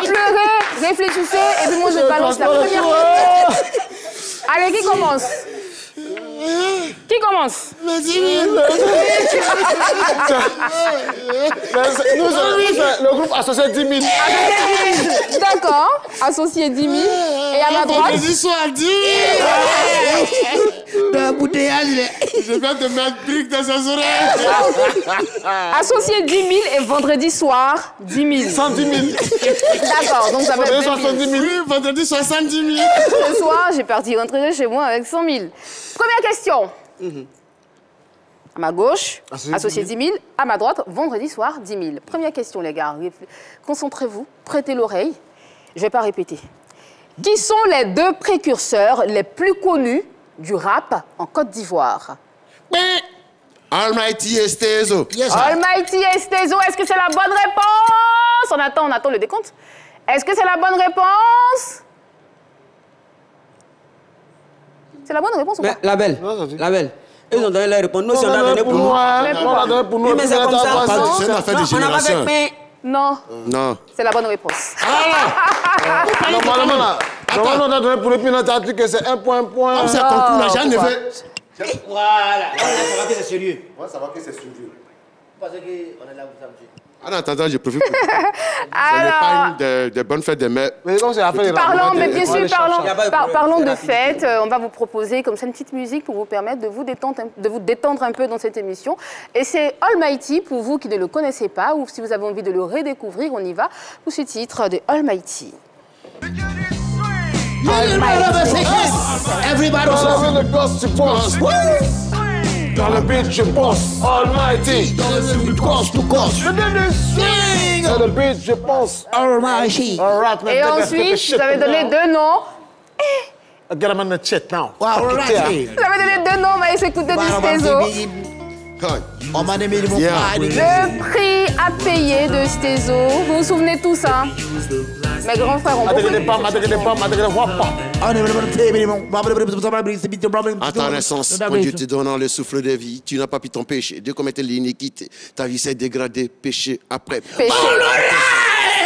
Speaker 1: Pleurez, réfléchissez, et puis moi, je balance la première question. Allez, qui commence? Qui commence?
Speaker 3: Le groupe associé 10 000.
Speaker 1: D'accord, associé 10 000. Et à ma droite?
Speaker 6: Je vais te mettre brique dans ses oreilles.
Speaker 1: Associé 10 000 et vendredi soir 10 000.
Speaker 3: 110 000.
Speaker 1: D'accord, donc ça va être
Speaker 3: 70 000.
Speaker 6: Oui, vendredi 70 000.
Speaker 1: Ce soir, j'ai parti rentrer chez moi avec 100 000. Première question. À ma gauche, associé 10 000. À ma droite, vendredi soir 10 000. Première question, les gars. Concentrez-vous, prêtez l'oreille. Je ne vais pas répéter. Qui sont les 2 précurseurs les plus connus du rap en Côte d'Ivoire?
Speaker 6: Almighty Estezo.
Speaker 1: Yes, Almighty Estezo, est-ce que c'est la bonne réponse? On attend le décompte. Est-ce que c'est la bonne réponse? C'est la bonne réponse ou pas?
Speaker 4: La belle. Ils ont donné la réponse. Nous, si on a donné pour nous.
Speaker 3: On a donné pour nous.
Speaker 4: Mais c'est comme ça.
Speaker 6: C'est une affaire de génération.
Speaker 1: Non.
Speaker 6: Non.
Speaker 1: C'est la bonne réponse.
Speaker 3: Normalement, on a donné pour nous, puis on a dit que c'est un point.
Speaker 6: Comme c'est un concours, là, j'en ai fait.
Speaker 4: Voilà. Ça va que c'est sérieux.
Speaker 6: Ouais, ça va que c'est sérieux.
Speaker 2: Parce qu'on est là pour s'amuser.
Speaker 6: En attendant, je profite pour ce n'est pas une des bonnes fêtes des mères.
Speaker 3: Mais comme c'est la fête
Speaker 1: parlons de fêtes. On va vous proposer comme ça une petite musique pour vous permettre de vous détendre un peu dans cette émission. Et c'est Almighty, pour vous qui ne le connaissez pas, ou si vous avez envie de le redécouvrir, on y va pour ce titre de Almighty.
Speaker 2: Everybody
Speaker 3: dans le gosse, tu penses. Dans le beat, je pense. Almighty.
Speaker 2: Dans le beat, course to course.
Speaker 3: Dans le beat, je pense.
Speaker 2: Almighty.
Speaker 1: Et ensuite, vous avez donné 2 noms.
Speaker 3: Get him in the chat now.
Speaker 2: Wow,
Speaker 1: Vous avez donné 2 noms, on va s'écouter du Stezo.
Speaker 2: On m'a donné mon
Speaker 1: Le prix à payer de Stezo. Vous vous souvenez tous, hein? Mes grands frères ont beaucoup.
Speaker 6: À ta naissance, quand Dieu te donnant le souffle de vie, tu n'as pas pu t'empêcher de commettre l'iniquité. Ta vie s'est dégradée, péché après.
Speaker 1: Péché.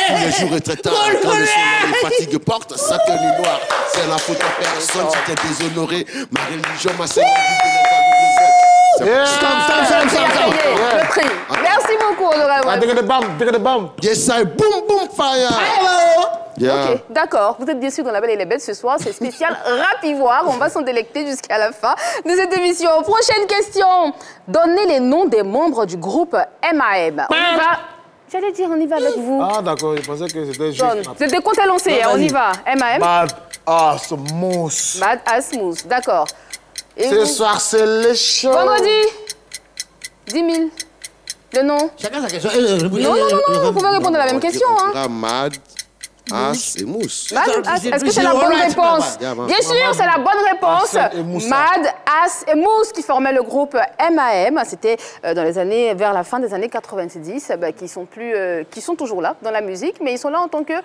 Speaker 6: Tous les jours est très tard, quand le soleil les fatigues porte sa tenue noire. C'est la faute à personne, tu t'es déshonoré. Ma religion m'a servi de
Speaker 1: Stop. Le prix. Merci beaucoup, honorable.
Speaker 6: Yes, I boom boom fire.
Speaker 1: Yeah. Ok, d'accord. Vous êtes bien sûr dans La Belle et les Bêtes ce soir. C'est spécial rap ivoire. On va s'en délecter jusqu'à la fin de cette émission. Prochaine question. Donnez les noms des membres du groupe MAM. On y va. J'allais dire, on y va avec vous.
Speaker 3: Ah, d'accord. Je pensais que c'était juste...
Speaker 1: C'était compte à lancer. On y va. MAM.
Speaker 3: Mad As Mousse.
Speaker 1: Mad As Mousse. D'accord.
Speaker 3: Ce soir, c'est le show.
Speaker 1: Vendredi. 10 000. Le nom.
Speaker 2: Chacun sa question.
Speaker 1: Non, vous pouvez répondre à la même question. Hein.
Speaker 6: Mad As et Mousse.
Speaker 1: Mad As, est-ce que c'est la bonne réponse? Bien sûr, c'est la bonne réponse. Mad As et Mousse qui formaient le groupe MAM. C'était dans les années, vers la fin des années 90, qui sont toujours là dans la musique, mais ils sont là en tant que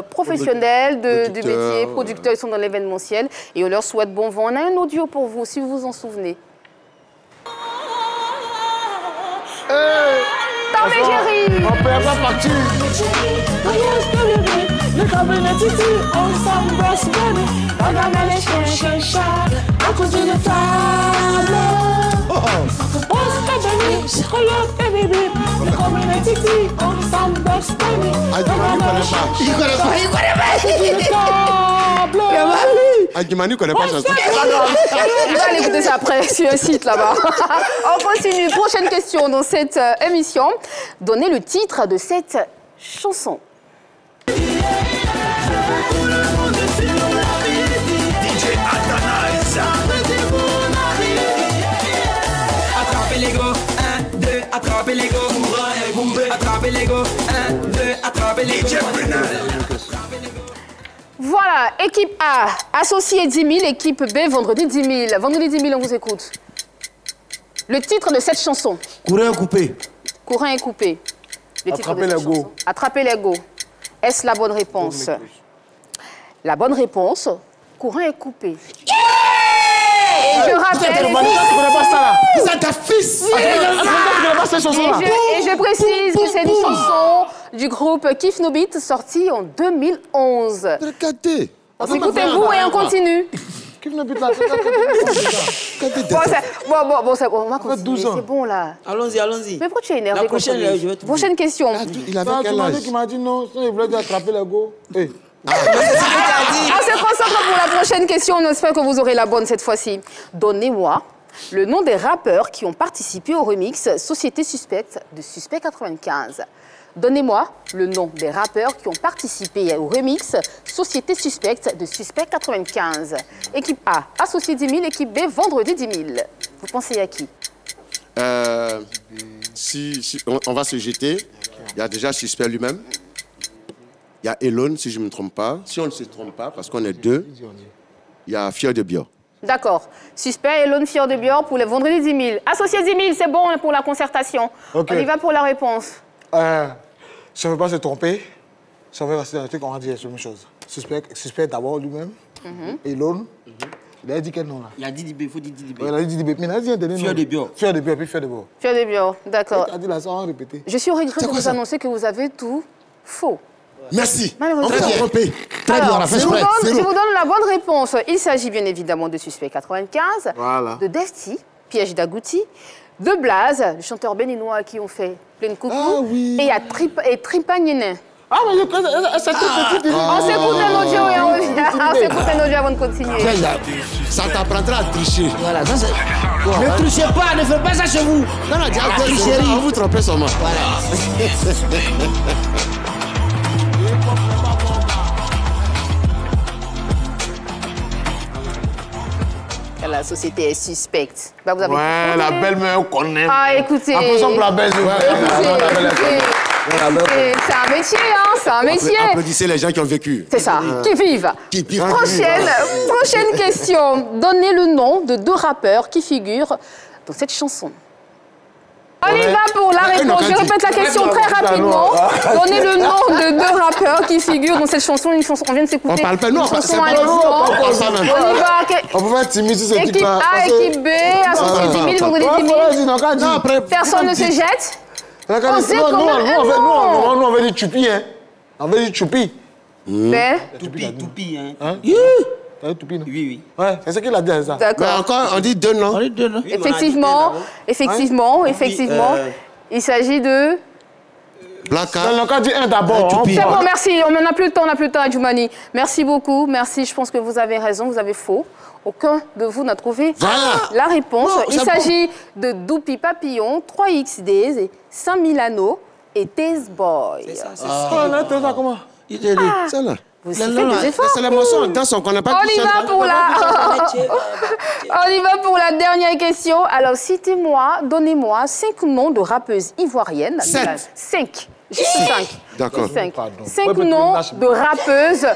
Speaker 1: professionnels du métier, producteurs, ils sont dans l'événementiel et on leur souhaite bon vent. On a un audio pour vous, si vous vous en souvenez. Tom et Jerry.
Speaker 3: On perd pas partir. Le cabinet titi, on s'en brosse baby. On va aller chercher à cause de table. On se baby, regarde baby. Le cabinet titi, on s'en brosse baby.
Speaker 2: Il connaît pas.
Speaker 6: Adjumani connaît pas chanson.
Speaker 1: On va aller écouter ça après sur un site là-bas. On continue. Prochaine question dans cette émission. Donnez le titre de cette chanson.
Speaker 5: Attrapez l'ego, 1, 2, attrapez l'ego. Attrapez l'ego, 1, 2, attrapez l'ego.
Speaker 1: Voilà, équipe A, associé 10 000, équipe B, vendredi 10 000. Vendredi 10 000, on vous écoute. Le titre de cette chanson.
Speaker 2: Courant coupé.
Speaker 1: Courant est coupé.
Speaker 3: Attrapez l'ego.
Speaker 1: Attrapez l'ego. Est-ce la bonne réponse? La bonne réponse, courant est coupé. Et je rappelle...
Speaker 3: Tu connais pas ça là?
Speaker 6: C'est ta fils.
Speaker 1: Et je précise que c'est une chanson du groupe Kif No Beat sortie en 2011.
Speaker 6: Regardez.
Speaker 1: Écoutez-vous et on continue.
Speaker 3: Kif No Beat là,
Speaker 1: on va continuer. C'est bon là.
Speaker 4: Allons-y.
Speaker 1: Mais pourquoi tu es énervé?
Speaker 4: La prochaine, je vais te...
Speaker 1: Prochaine question.
Speaker 6: Il avait quel âge?
Speaker 3: qui m'a dit non, il voulait attraper l'ego.
Speaker 1: On se concentre pour la prochaine question. On espère que vous aurez la bonne cette fois-ci. Donnez-moi le nom des rappeurs qui ont participé au remix Société Suspecte de Suspect 95. Donnez-moi le nom des rappeurs qui ont participé au remix Société Suspecte de Suspect 95. Équipe A, associé 10 000. Équipe B, vendredi 10 000. Vous pensez à qui?
Speaker 6: Si on va se jeter, il y a déjà Suspect lui-même. Il y a Elon, si je ne me trompe pas. Si on ne se trompe pas, parce qu'on est deux, il y a Fior de Bior.
Speaker 1: D'accord. Suspect, Elon, Fior de Bior pour le vendredi 10 000. Associé 10 000, c'est bon pour la concertation. Okay. On y va pour la réponse.
Speaker 3: Si on ne veut pas se tromper, si on veut rester dans le truc, on va dire la même chose. Suspect d'abord lui-même. Elon. Il a dit quel nom là?
Speaker 4: Il a dit Dibé, il faut dire Dibé.
Speaker 3: Il a dit Dibé, mais il a dit un dernier nom.
Speaker 4: Fior de Bior.
Speaker 3: Fior de Bior, puis Fior de Bior.
Speaker 1: Fior de Bior, d'accord.
Speaker 3: Il a dit là, ça, on va répéter.
Speaker 1: Je suis au regret de vous annoncer que vous avez tout faux.
Speaker 6: Merci.
Speaker 1: Malheureusement.
Speaker 2: Très bien, on a fait exprès.
Speaker 1: Je vous donne la bonne réponse. Il s'agit bien évidemment de Suspect 95, de Defty, Piège d'Agouti, de Blaze, le chanteur béninois qui ont fait Pleine Coucou, et il y a Tripagnene.
Speaker 3: Ah, mais c'est tout petit.
Speaker 1: On s'écoute un audio et on revient. On s'écoute un audio avant de continuer.
Speaker 6: Ça t'apprendra à tricher.
Speaker 2: Voilà, ça c'est... Ne trichez pas, ne faites pas ça chez vous.
Speaker 6: Non, la tricherie. On vous trompez seulement.
Speaker 2: Voilà.
Speaker 1: La société est suspecte. Bah, vous avez
Speaker 3: ouais, la belle-mère, on connaît.
Speaker 1: Ah, écoutez.
Speaker 3: Attention pour la belle.
Speaker 1: C'est un métier, hein, c'est un métier.
Speaker 6: Applaudissez les gens qui ont vécu.
Speaker 1: C'est ça, qui vivent. Prochaine question. Donnez le nom de 2 rappeurs qui figurent dans cette chanson. On y va pour la réponse. Je répète la question très rapidement. Donnez le nom de 2 rappeurs qui figurent dans cette chanson. Une chanson, on vient de s'écouter.
Speaker 6: On parle pas, non,
Speaker 1: une chanson
Speaker 6: c'est
Speaker 1: à l'instant. On y va.
Speaker 3: On peut faire timide sur cette
Speaker 1: équipe A, équipe B, associé 10 000, vendredi 10 000. Personne ne se jette.
Speaker 3: Nous, on avait dit choupi, hein. On avait dit choupi.
Speaker 1: Mais
Speaker 4: Toupi, hein.
Speaker 3: T'as dit Toupi, non?
Speaker 4: Oui.
Speaker 3: Ouais, c'est ce qu'il a dit, ça.
Speaker 1: d'accord.
Speaker 6: Mais encore, on dit 2 noms.
Speaker 2: On est 2 noms.
Speaker 1: Effectivement. Il s'agit de...
Speaker 6: Blacka.
Speaker 3: On a encore dit un d'abord.
Speaker 1: C'est bon, merci. On n'a plus le temps, Adjoumani. Merci beaucoup. Merci. Je pense que vous avez raison, vous avez faux. Aucun de vous n'a trouvé la réponse. Il s'agit de Doupi Papillon, 3XD, et Saint-Milano et Taze Boy.
Speaker 4: C'est ça.
Speaker 3: On a fait ça comment?
Speaker 2: Il est
Speaker 6: Ça là.
Speaker 1: Vous faites des efforts.
Speaker 6: C'est la morceau en danse, on connaît pas.
Speaker 1: On y va pour la dernière question. Alors, citez-moi, donnez-moi 5 noms de rappeuses ivoiriennes.
Speaker 6: 7.
Speaker 1: 5. Juste 5.
Speaker 6: D'accord.
Speaker 1: 5 noms de rappeuses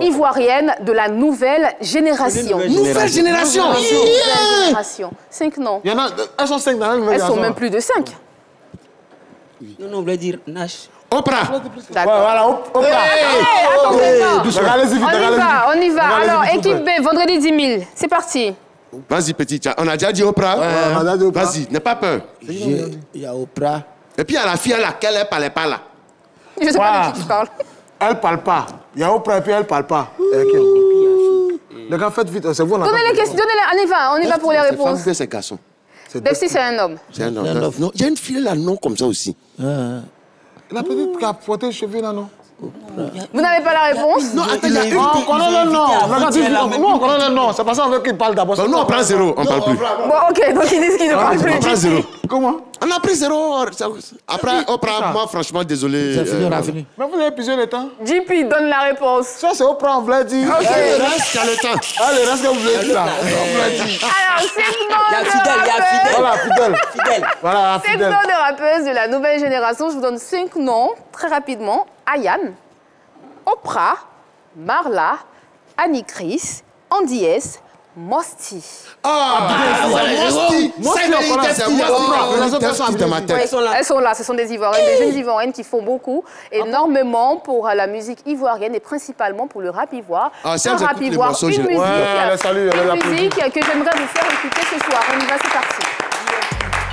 Speaker 1: ivoiriennes de la nouvelle génération.
Speaker 6: Nouvelle génération.
Speaker 1: 5 noms.
Speaker 3: Il y en a, elles sont 5 dans la nouvelle
Speaker 1: Elles
Speaker 3: génération.
Speaker 1: sont même plus de 5.
Speaker 4: Non, on voulait dire Nash.
Speaker 6: Oprah.
Speaker 1: D'accord.
Speaker 3: Voilà, Oprah.
Speaker 1: Attendez, on y va. Alors, équipe B, vendredi 10 000. C'est parti.
Speaker 6: Vas-y, petit. On a déjà dit Oprah. Vas-y, n'aie pas peur.
Speaker 2: Il y a Oprah.
Speaker 6: Et puis, il y a la fille à laquelle elle ne parlait pas là.
Speaker 1: Je ne sais pas de qui tu parles.
Speaker 3: Elle parle pas. Il y a Oprah et puis elle parle pas. Les gars, faites vite. C'est vous,
Speaker 1: donnez les questions, on y va pour les réponses.
Speaker 6: C'est ces garçons.
Speaker 1: Depsy, c'est un homme.
Speaker 6: C'est un homme. Non, il y a une fille là, non, comme ça aussi.
Speaker 3: La petite qui a porté les cheveux là, non?
Speaker 1: Vous n'avez pas la réponse?
Speaker 6: Non, attends, il y a une.
Speaker 3: On connaît le nom. Nous, on connaît le nom. C'est pas ça qu'il parle d'abord.
Speaker 6: Nous, on prend 0, on ne parle plus.
Speaker 1: Bon, ok, donc ils disent qu'ils ne parlent plus.
Speaker 6: On prend 0.
Speaker 3: Comment?
Speaker 6: On a pris 0. Après, Oprah, moi, franchement, désolé.
Speaker 2: C'est fini, on a fini.
Speaker 3: Mais vous avez plusieurs le temps.
Speaker 1: JP, donne la réponse.
Speaker 3: Ça, c'est Oprah, on voulait dire.
Speaker 1: Ok.
Speaker 6: Reste, il y a le temps.
Speaker 3: Allez, reste que vous voulez dire là.
Speaker 1: Alors, 5 noms
Speaker 4: Il y a Fidèle.
Speaker 3: Voilà, fidèle. Voilà,
Speaker 1: 5
Speaker 3: fidèle.
Speaker 1: noms de rappeuses de la nouvelle génération. Je vous donne 5 noms, très rapidement. Ayane, Oprah, Marla, Annie Chris, Andy S, Mosty.
Speaker 6: Mosty.
Speaker 1: Elles sont là, ce sont des Ivoiriennes, des jeunes Ivoiriennes qui font beaucoup, énormément pour la musique ivoirienne et principalement pour le rap ivoire.
Speaker 6: Un
Speaker 1: rap ivoire, une musique, que j'aimerais vous faire écouter ce soir. On y va, c'est parti.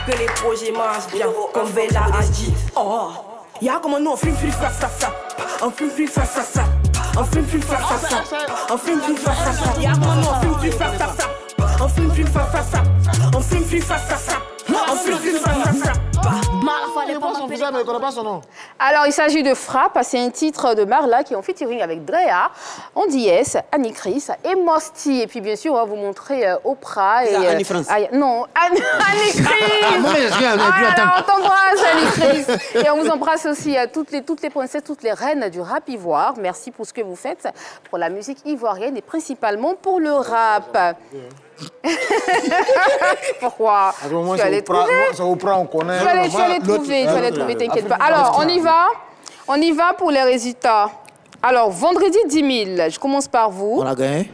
Speaker 9: Que les projets marchent bien, comme Bella a dit. Oh, y'a comme nous, on film, ça. On film, ça. On film, ça. On film, ça. Y'a comme nous, on film, ça. On film, ça. On film, ça. On film, ça.
Speaker 1: Alors, il s'agit de Frappe, c'est un titre de Marla qui est en featuring avec Drea, Andy S, Annie Chris et Mosty. Et puis, bien sûr, on va vous montrer Oprah et...
Speaker 4: Annie France.
Speaker 1: Non, Annie Chris. On t'embrasse, Annie Chris. Et on vous embrasse aussi à toutes les princesses, toutes les reines du rap ivoire. Merci pour ce que vous faites pour la musique ivoirienne et principalement pour le rap. Pourquoi? Tu vas les trouver.
Speaker 3: C'est Oprah, on connaît.
Speaker 1: Tu vas les trouver, t'inquiète pas. Alors, on y va pour les résultats. Alors, vendredi 10 000, je commence par vous.
Speaker 2: On a gagné.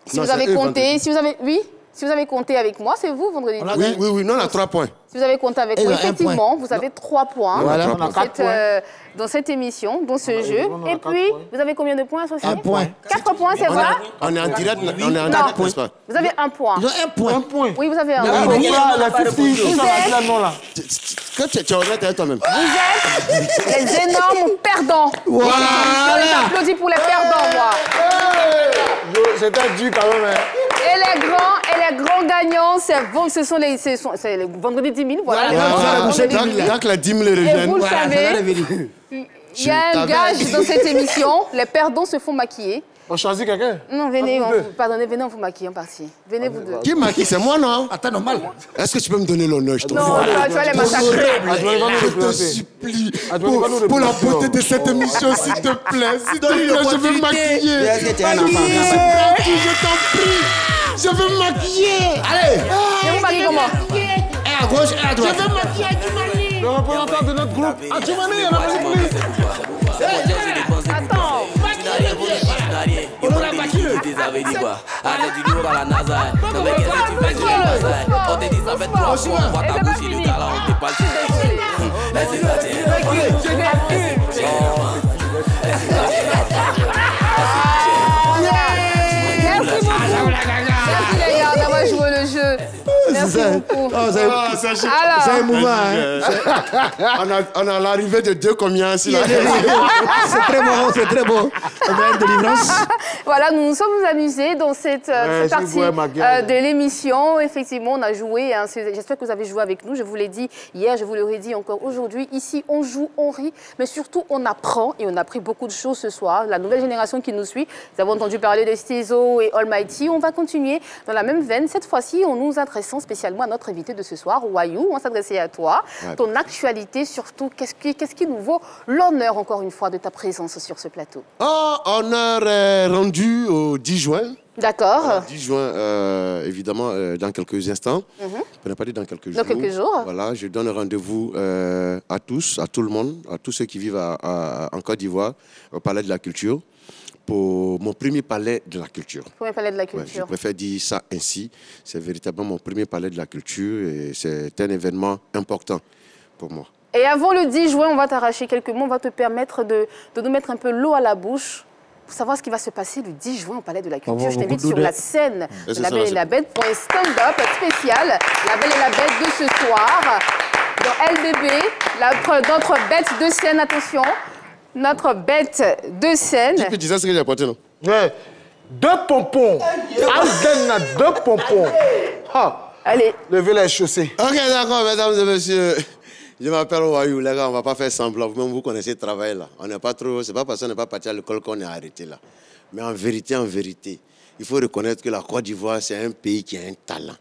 Speaker 1: Si vous avez compté, si vous avez compté avec moi, c'est vous, vendredi 10 000.
Speaker 6: Oui, non, on a 3 points.
Speaker 1: Si vous avez compté avec moi, effectivement, vous avez 3 points.
Speaker 2: Voilà,
Speaker 3: on a 4 points.
Speaker 1: Dans cette émission, dans ce jeu. Et puis, vous avez combien de points associés?
Speaker 2: 1 point.
Speaker 1: 4 points, c'est vrai?
Speaker 6: On est en direct, n'est-ce pas?
Speaker 1: Vous avez 1 point.
Speaker 2: Ils ont 1 point.
Speaker 3: 1 point.
Speaker 1: Oui, vous avez 1
Speaker 3: La
Speaker 1: point.
Speaker 6: Quand tu regardes avec toi-même.
Speaker 1: Vous êtes les énormes perdants.
Speaker 2: Voilà.
Speaker 1: J'applaudis pour les perdants, moi.
Speaker 3: C'était dur quand même.
Speaker 1: Et les grands gagnants, c'est le vendredi 10 000, voilà.
Speaker 6: Donc la 10 000 reviennent.
Speaker 1: Et vous le savez, il y a un gage dans cette émission, les perdants se font maquiller.
Speaker 3: On choisit quelqu'un?
Speaker 1: Non, venez, venez, on vous maquille en partie. Venez vous deux.
Speaker 6: Qui maquille? C'est moi, non?
Speaker 2: Attends, normal.
Speaker 6: Est-ce que tu peux me donner l'honneur, je te
Speaker 1: Non, tu vas les massacrer.
Speaker 6: Je te supplie, pour la beauté de cette émission, s'il te plaît, je veux me maquiller.
Speaker 4: Est-ce que tu es un enfant?
Speaker 6: Je t'en prie. Je veux me maquiller.
Speaker 2: Allez.
Speaker 1: Je vous maquille comment?
Speaker 2: Et à gauche et à droite.
Speaker 6: Je veux me maquiller à Djumani.
Speaker 3: Le représentant de notre groupe. À Djumani, il y en a pas pour lui.
Speaker 1: Attends.
Speaker 5: On a maquillé. Arrête du lourd à la NASA. Non mais qu'est-ce que tu fais? Je l'ai pas. On t'a dit ça fait 3 fois. On voit ta bouche et le gars là, on t'est pas le laissez partir.
Speaker 1: Merci les gars d'avoir joué le jeu. Merci beaucoup.
Speaker 6: C'est émouvant. On a l'arrivée de deux combien ici là.
Speaker 2: C'est très beau, c'est très beau. Délivrance.
Speaker 1: Voilà, nous nous sommes amusés dans cette partie de l'émission. Effectivement, on a joué. Hein, j'espère que vous avez joué avec nous. Je vous l'ai dit hier, je vous le redis encore aujourd'hui. Ici, on joue, on rit, mais surtout, on apprend. Et on a appris beaucoup de choses ce soir. La nouvelle génération qui nous suit, nous avons entendu parler de Stezo et Almighty. On va continuer dans la même veine. Cette fois-ci, en nous adressant spécialement à notre invité de ce soir, Wayou. On s'adressait à toi. Ouais. Ton actualité, surtout, qu'est-ce qui nous vaut l'honneur, encore une fois, de ta présence sur ce plateau?
Speaker 6: Honneur rendu au 10 juin.
Speaker 1: D'accord.
Speaker 6: 10 juin, évidemment, dans quelques instants. On n'a pas dit dans quelques jours.
Speaker 1: Dans quelques jours.
Speaker 6: Voilà, je donne rendez-vous à tous, à tout le monde, à tous ceux qui vivent en Côte d'Ivoire, au Palais de la Culture, pour mon premier palais de la culture.
Speaker 1: Premier palais de la culture.
Speaker 6: Ouais, je préfère dire ça ainsi. C'est véritablement mon premier palais de la culture et c'est un événement important pour moi.
Speaker 1: Et avant le 10 juin, on va t'arracher quelques mots, on va te permettre de nous mettre un peu l'eau à la bouche pour savoir ce qui va se passer le 10 juin au Palais de la Culture. Je t'invite sur la scène de La Belle et la Bête pour un stand-up spécial. La Belle et la Bête de ce soir. Dans LBB, notre bête de scène, attention. Notre bête de scène.
Speaker 6: Tu sais ce que j'ai apporté, non?
Speaker 3: Ouais. 2 pompons. Alden a 2 pompons. Ah.
Speaker 1: Allez.
Speaker 3: Levez les chaussées.
Speaker 6: Ok, d'accord, mesdames et messieurs. Je m'appelle Wayou, les gars, on ne va pas faire semblant. Vous-même, vous connaissez le travail, là. On n'est pas trop... C'est pas parce qu'on n'est pas parti à l'école qu'on est arrêté, là. Mais en vérité, il faut reconnaître que la Côte d'Ivoire, c'est un pays qui a un talent.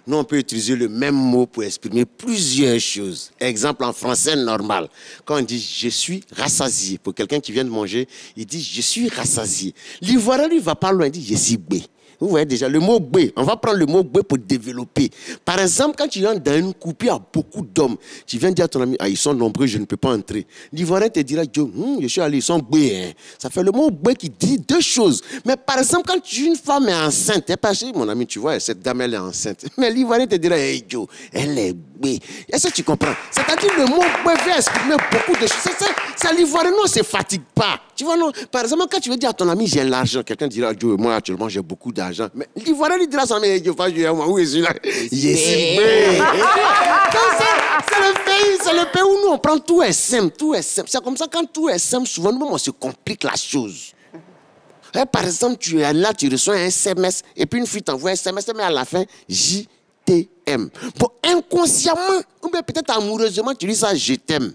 Speaker 6: Nous, on peut utiliser le même mot pour exprimer plusieurs choses. Exemple, en français normal, quand on dit « je suis rassasié », pour quelqu'un qui vient de manger, il dit « je suis rassasié ». L'Ivoirien, lui, va pas loin, il dit « je suis bé ». Vous voyez déjà, le mot « bé », on va prendre le mot « bé » pour développer. Par exemple, quand tu rentres dans une coupe, il y a beaucoup d'hommes. Tu viens dire à ton ami « ah, ils sont nombreux, je ne peux pas entrer ». L'Ivoirien te dira « je suis allé, ils sont bé hein ». Ça fait le mot « bé » qui dit 2 choses. Mais par exemple, quand une femme est enceinte, mon ami, tu vois, cette dame, elle est enceinte. Mais l'Ivoirien te dira « hey, Joe, elle est bé ». Est-ce que tu comprends? C'est-à-dire le mot « bé » vient exprimer beaucoup de choses. Ça, l'Ivoirien, non, ne se fatigue pas. Tu vois, non? Par exemple, quand tu veux dire à ton ami « j'ai l'argent », quelqu'un dira « Joe, moi, actuellement, j'ai beaucoup d'argent ». Mais l'Ivoirien lui dira ça, mais où est-ce là? C'est le pays où nous on prend tout est simple, tout est simple. C'est comme ça quand tout est simple, souvent nous on se complique la chose. Et par exemple, tu es là, tu reçois un SMS et puis une fille t'envoie un SMS, mais à la fin, JTM. Bon, inconsciemment, ou bien peut-être amoureusement, tu dis ça, je t'aime.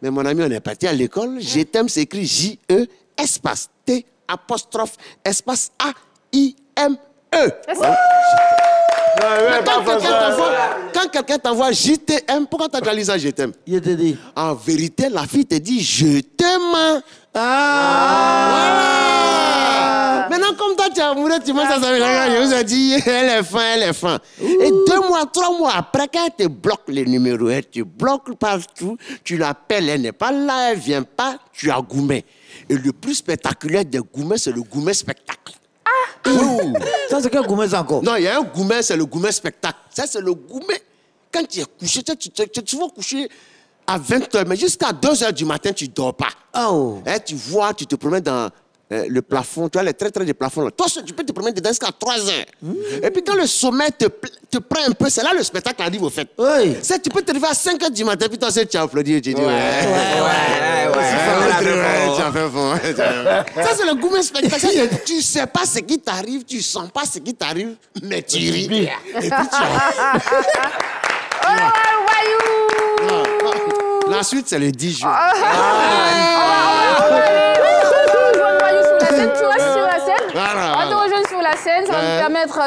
Speaker 6: Mais mon ami, on est parti à l'école, je t'aime, c'est écrit J-E, espace T, apostrophe, espace A-I-M-E. Quand quelqu'un t'envoie JTM, pourquoi tu as déjà lu ça, je t'aime?
Speaker 2: Il te dit.
Speaker 6: En vérité, la fille te dit je t'aime. Voilà. Maintenant, comme toi, tu es amoureux, tu m'as ça, je vous ai dit, elle est fin. Et 2 mois, 3 mois après, quand elle te bloque les numéros, elle te bloque partout, tu l'appelles, elle n'est pas là, elle ne vient pas, tu as gourmet. Et le plus spectaculaire des gourmets, c'est le gourmet spectacle.
Speaker 2: Ça, c'est quel gourmet encore?
Speaker 6: Non, il y a un gourmet, c'est le gourmet spectacle. Ça, c'est le gourmet. Quand tu es couché, tu vas coucher à 20h, mais jusqu'à 2h du matin, tu ne dors pas.
Speaker 2: Oh.
Speaker 6: Et tu vois, tu te promènes dans le plafond, tu as les traits des plafonds. Toi, tu peux te promener dedans jusqu'à 3h. Et puis quand le sommeil te prend un peu, c'est là le spectacle arrive au fait.
Speaker 2: Oui.
Speaker 6: Tu peux te lever à 5h du matin, puis toi, tu applaudis et tu dis tu as fait fort. Ça, c'est le gourmet spectacle. Tu ne sais pas ce qui t'arrive, tu ne sens pas ce qui t'arrive, mais tu ris. Et puis tu La suite, c'est le 10 juin.
Speaker 1: Tu restes sur la scène. On va te rejoindre sur la scène. Ça va nous permettre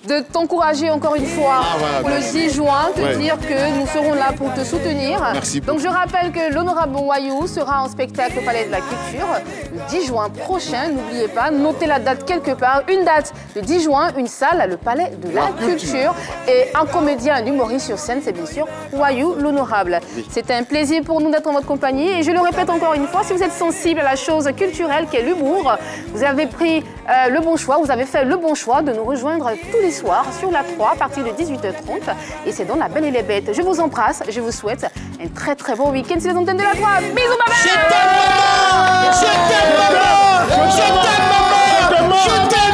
Speaker 1: de t'encourager encore une fois pour le 6 juin, te dire que nous serons là pour te soutenir.
Speaker 6: Merci.
Speaker 1: Donc je rappelle que l'honorable Wayou sera en spectacle au Palais de la Culture le 10 juin prochain. N'oubliez pas, notez la date quelque part. Une date le 10 juin, une salle à le Palais de la Culture. Et un comédien, un humoriste sur scène, c'est bien sûr Wayou l'Honorable. C'était un plaisir pour nous d'être en votre compagnie. Et je le répète encore une fois, si vous êtes sensible à la chose culturelle qu'est l'humour, vous avez pris le bon choix, vous avez fait le bon choix de nous rejoindre tous les soirs sur la 3 à partir de 18h30. Et c'est dans La Belle et les Bêtes. Je vous embrasse, je vous souhaite un très très bon week-end sur les antennes de la 3. Bisous, bye bye.
Speaker 2: Je t'aime, maman. Je t'aime, maman. Je t'aime, maman. Je t'aime.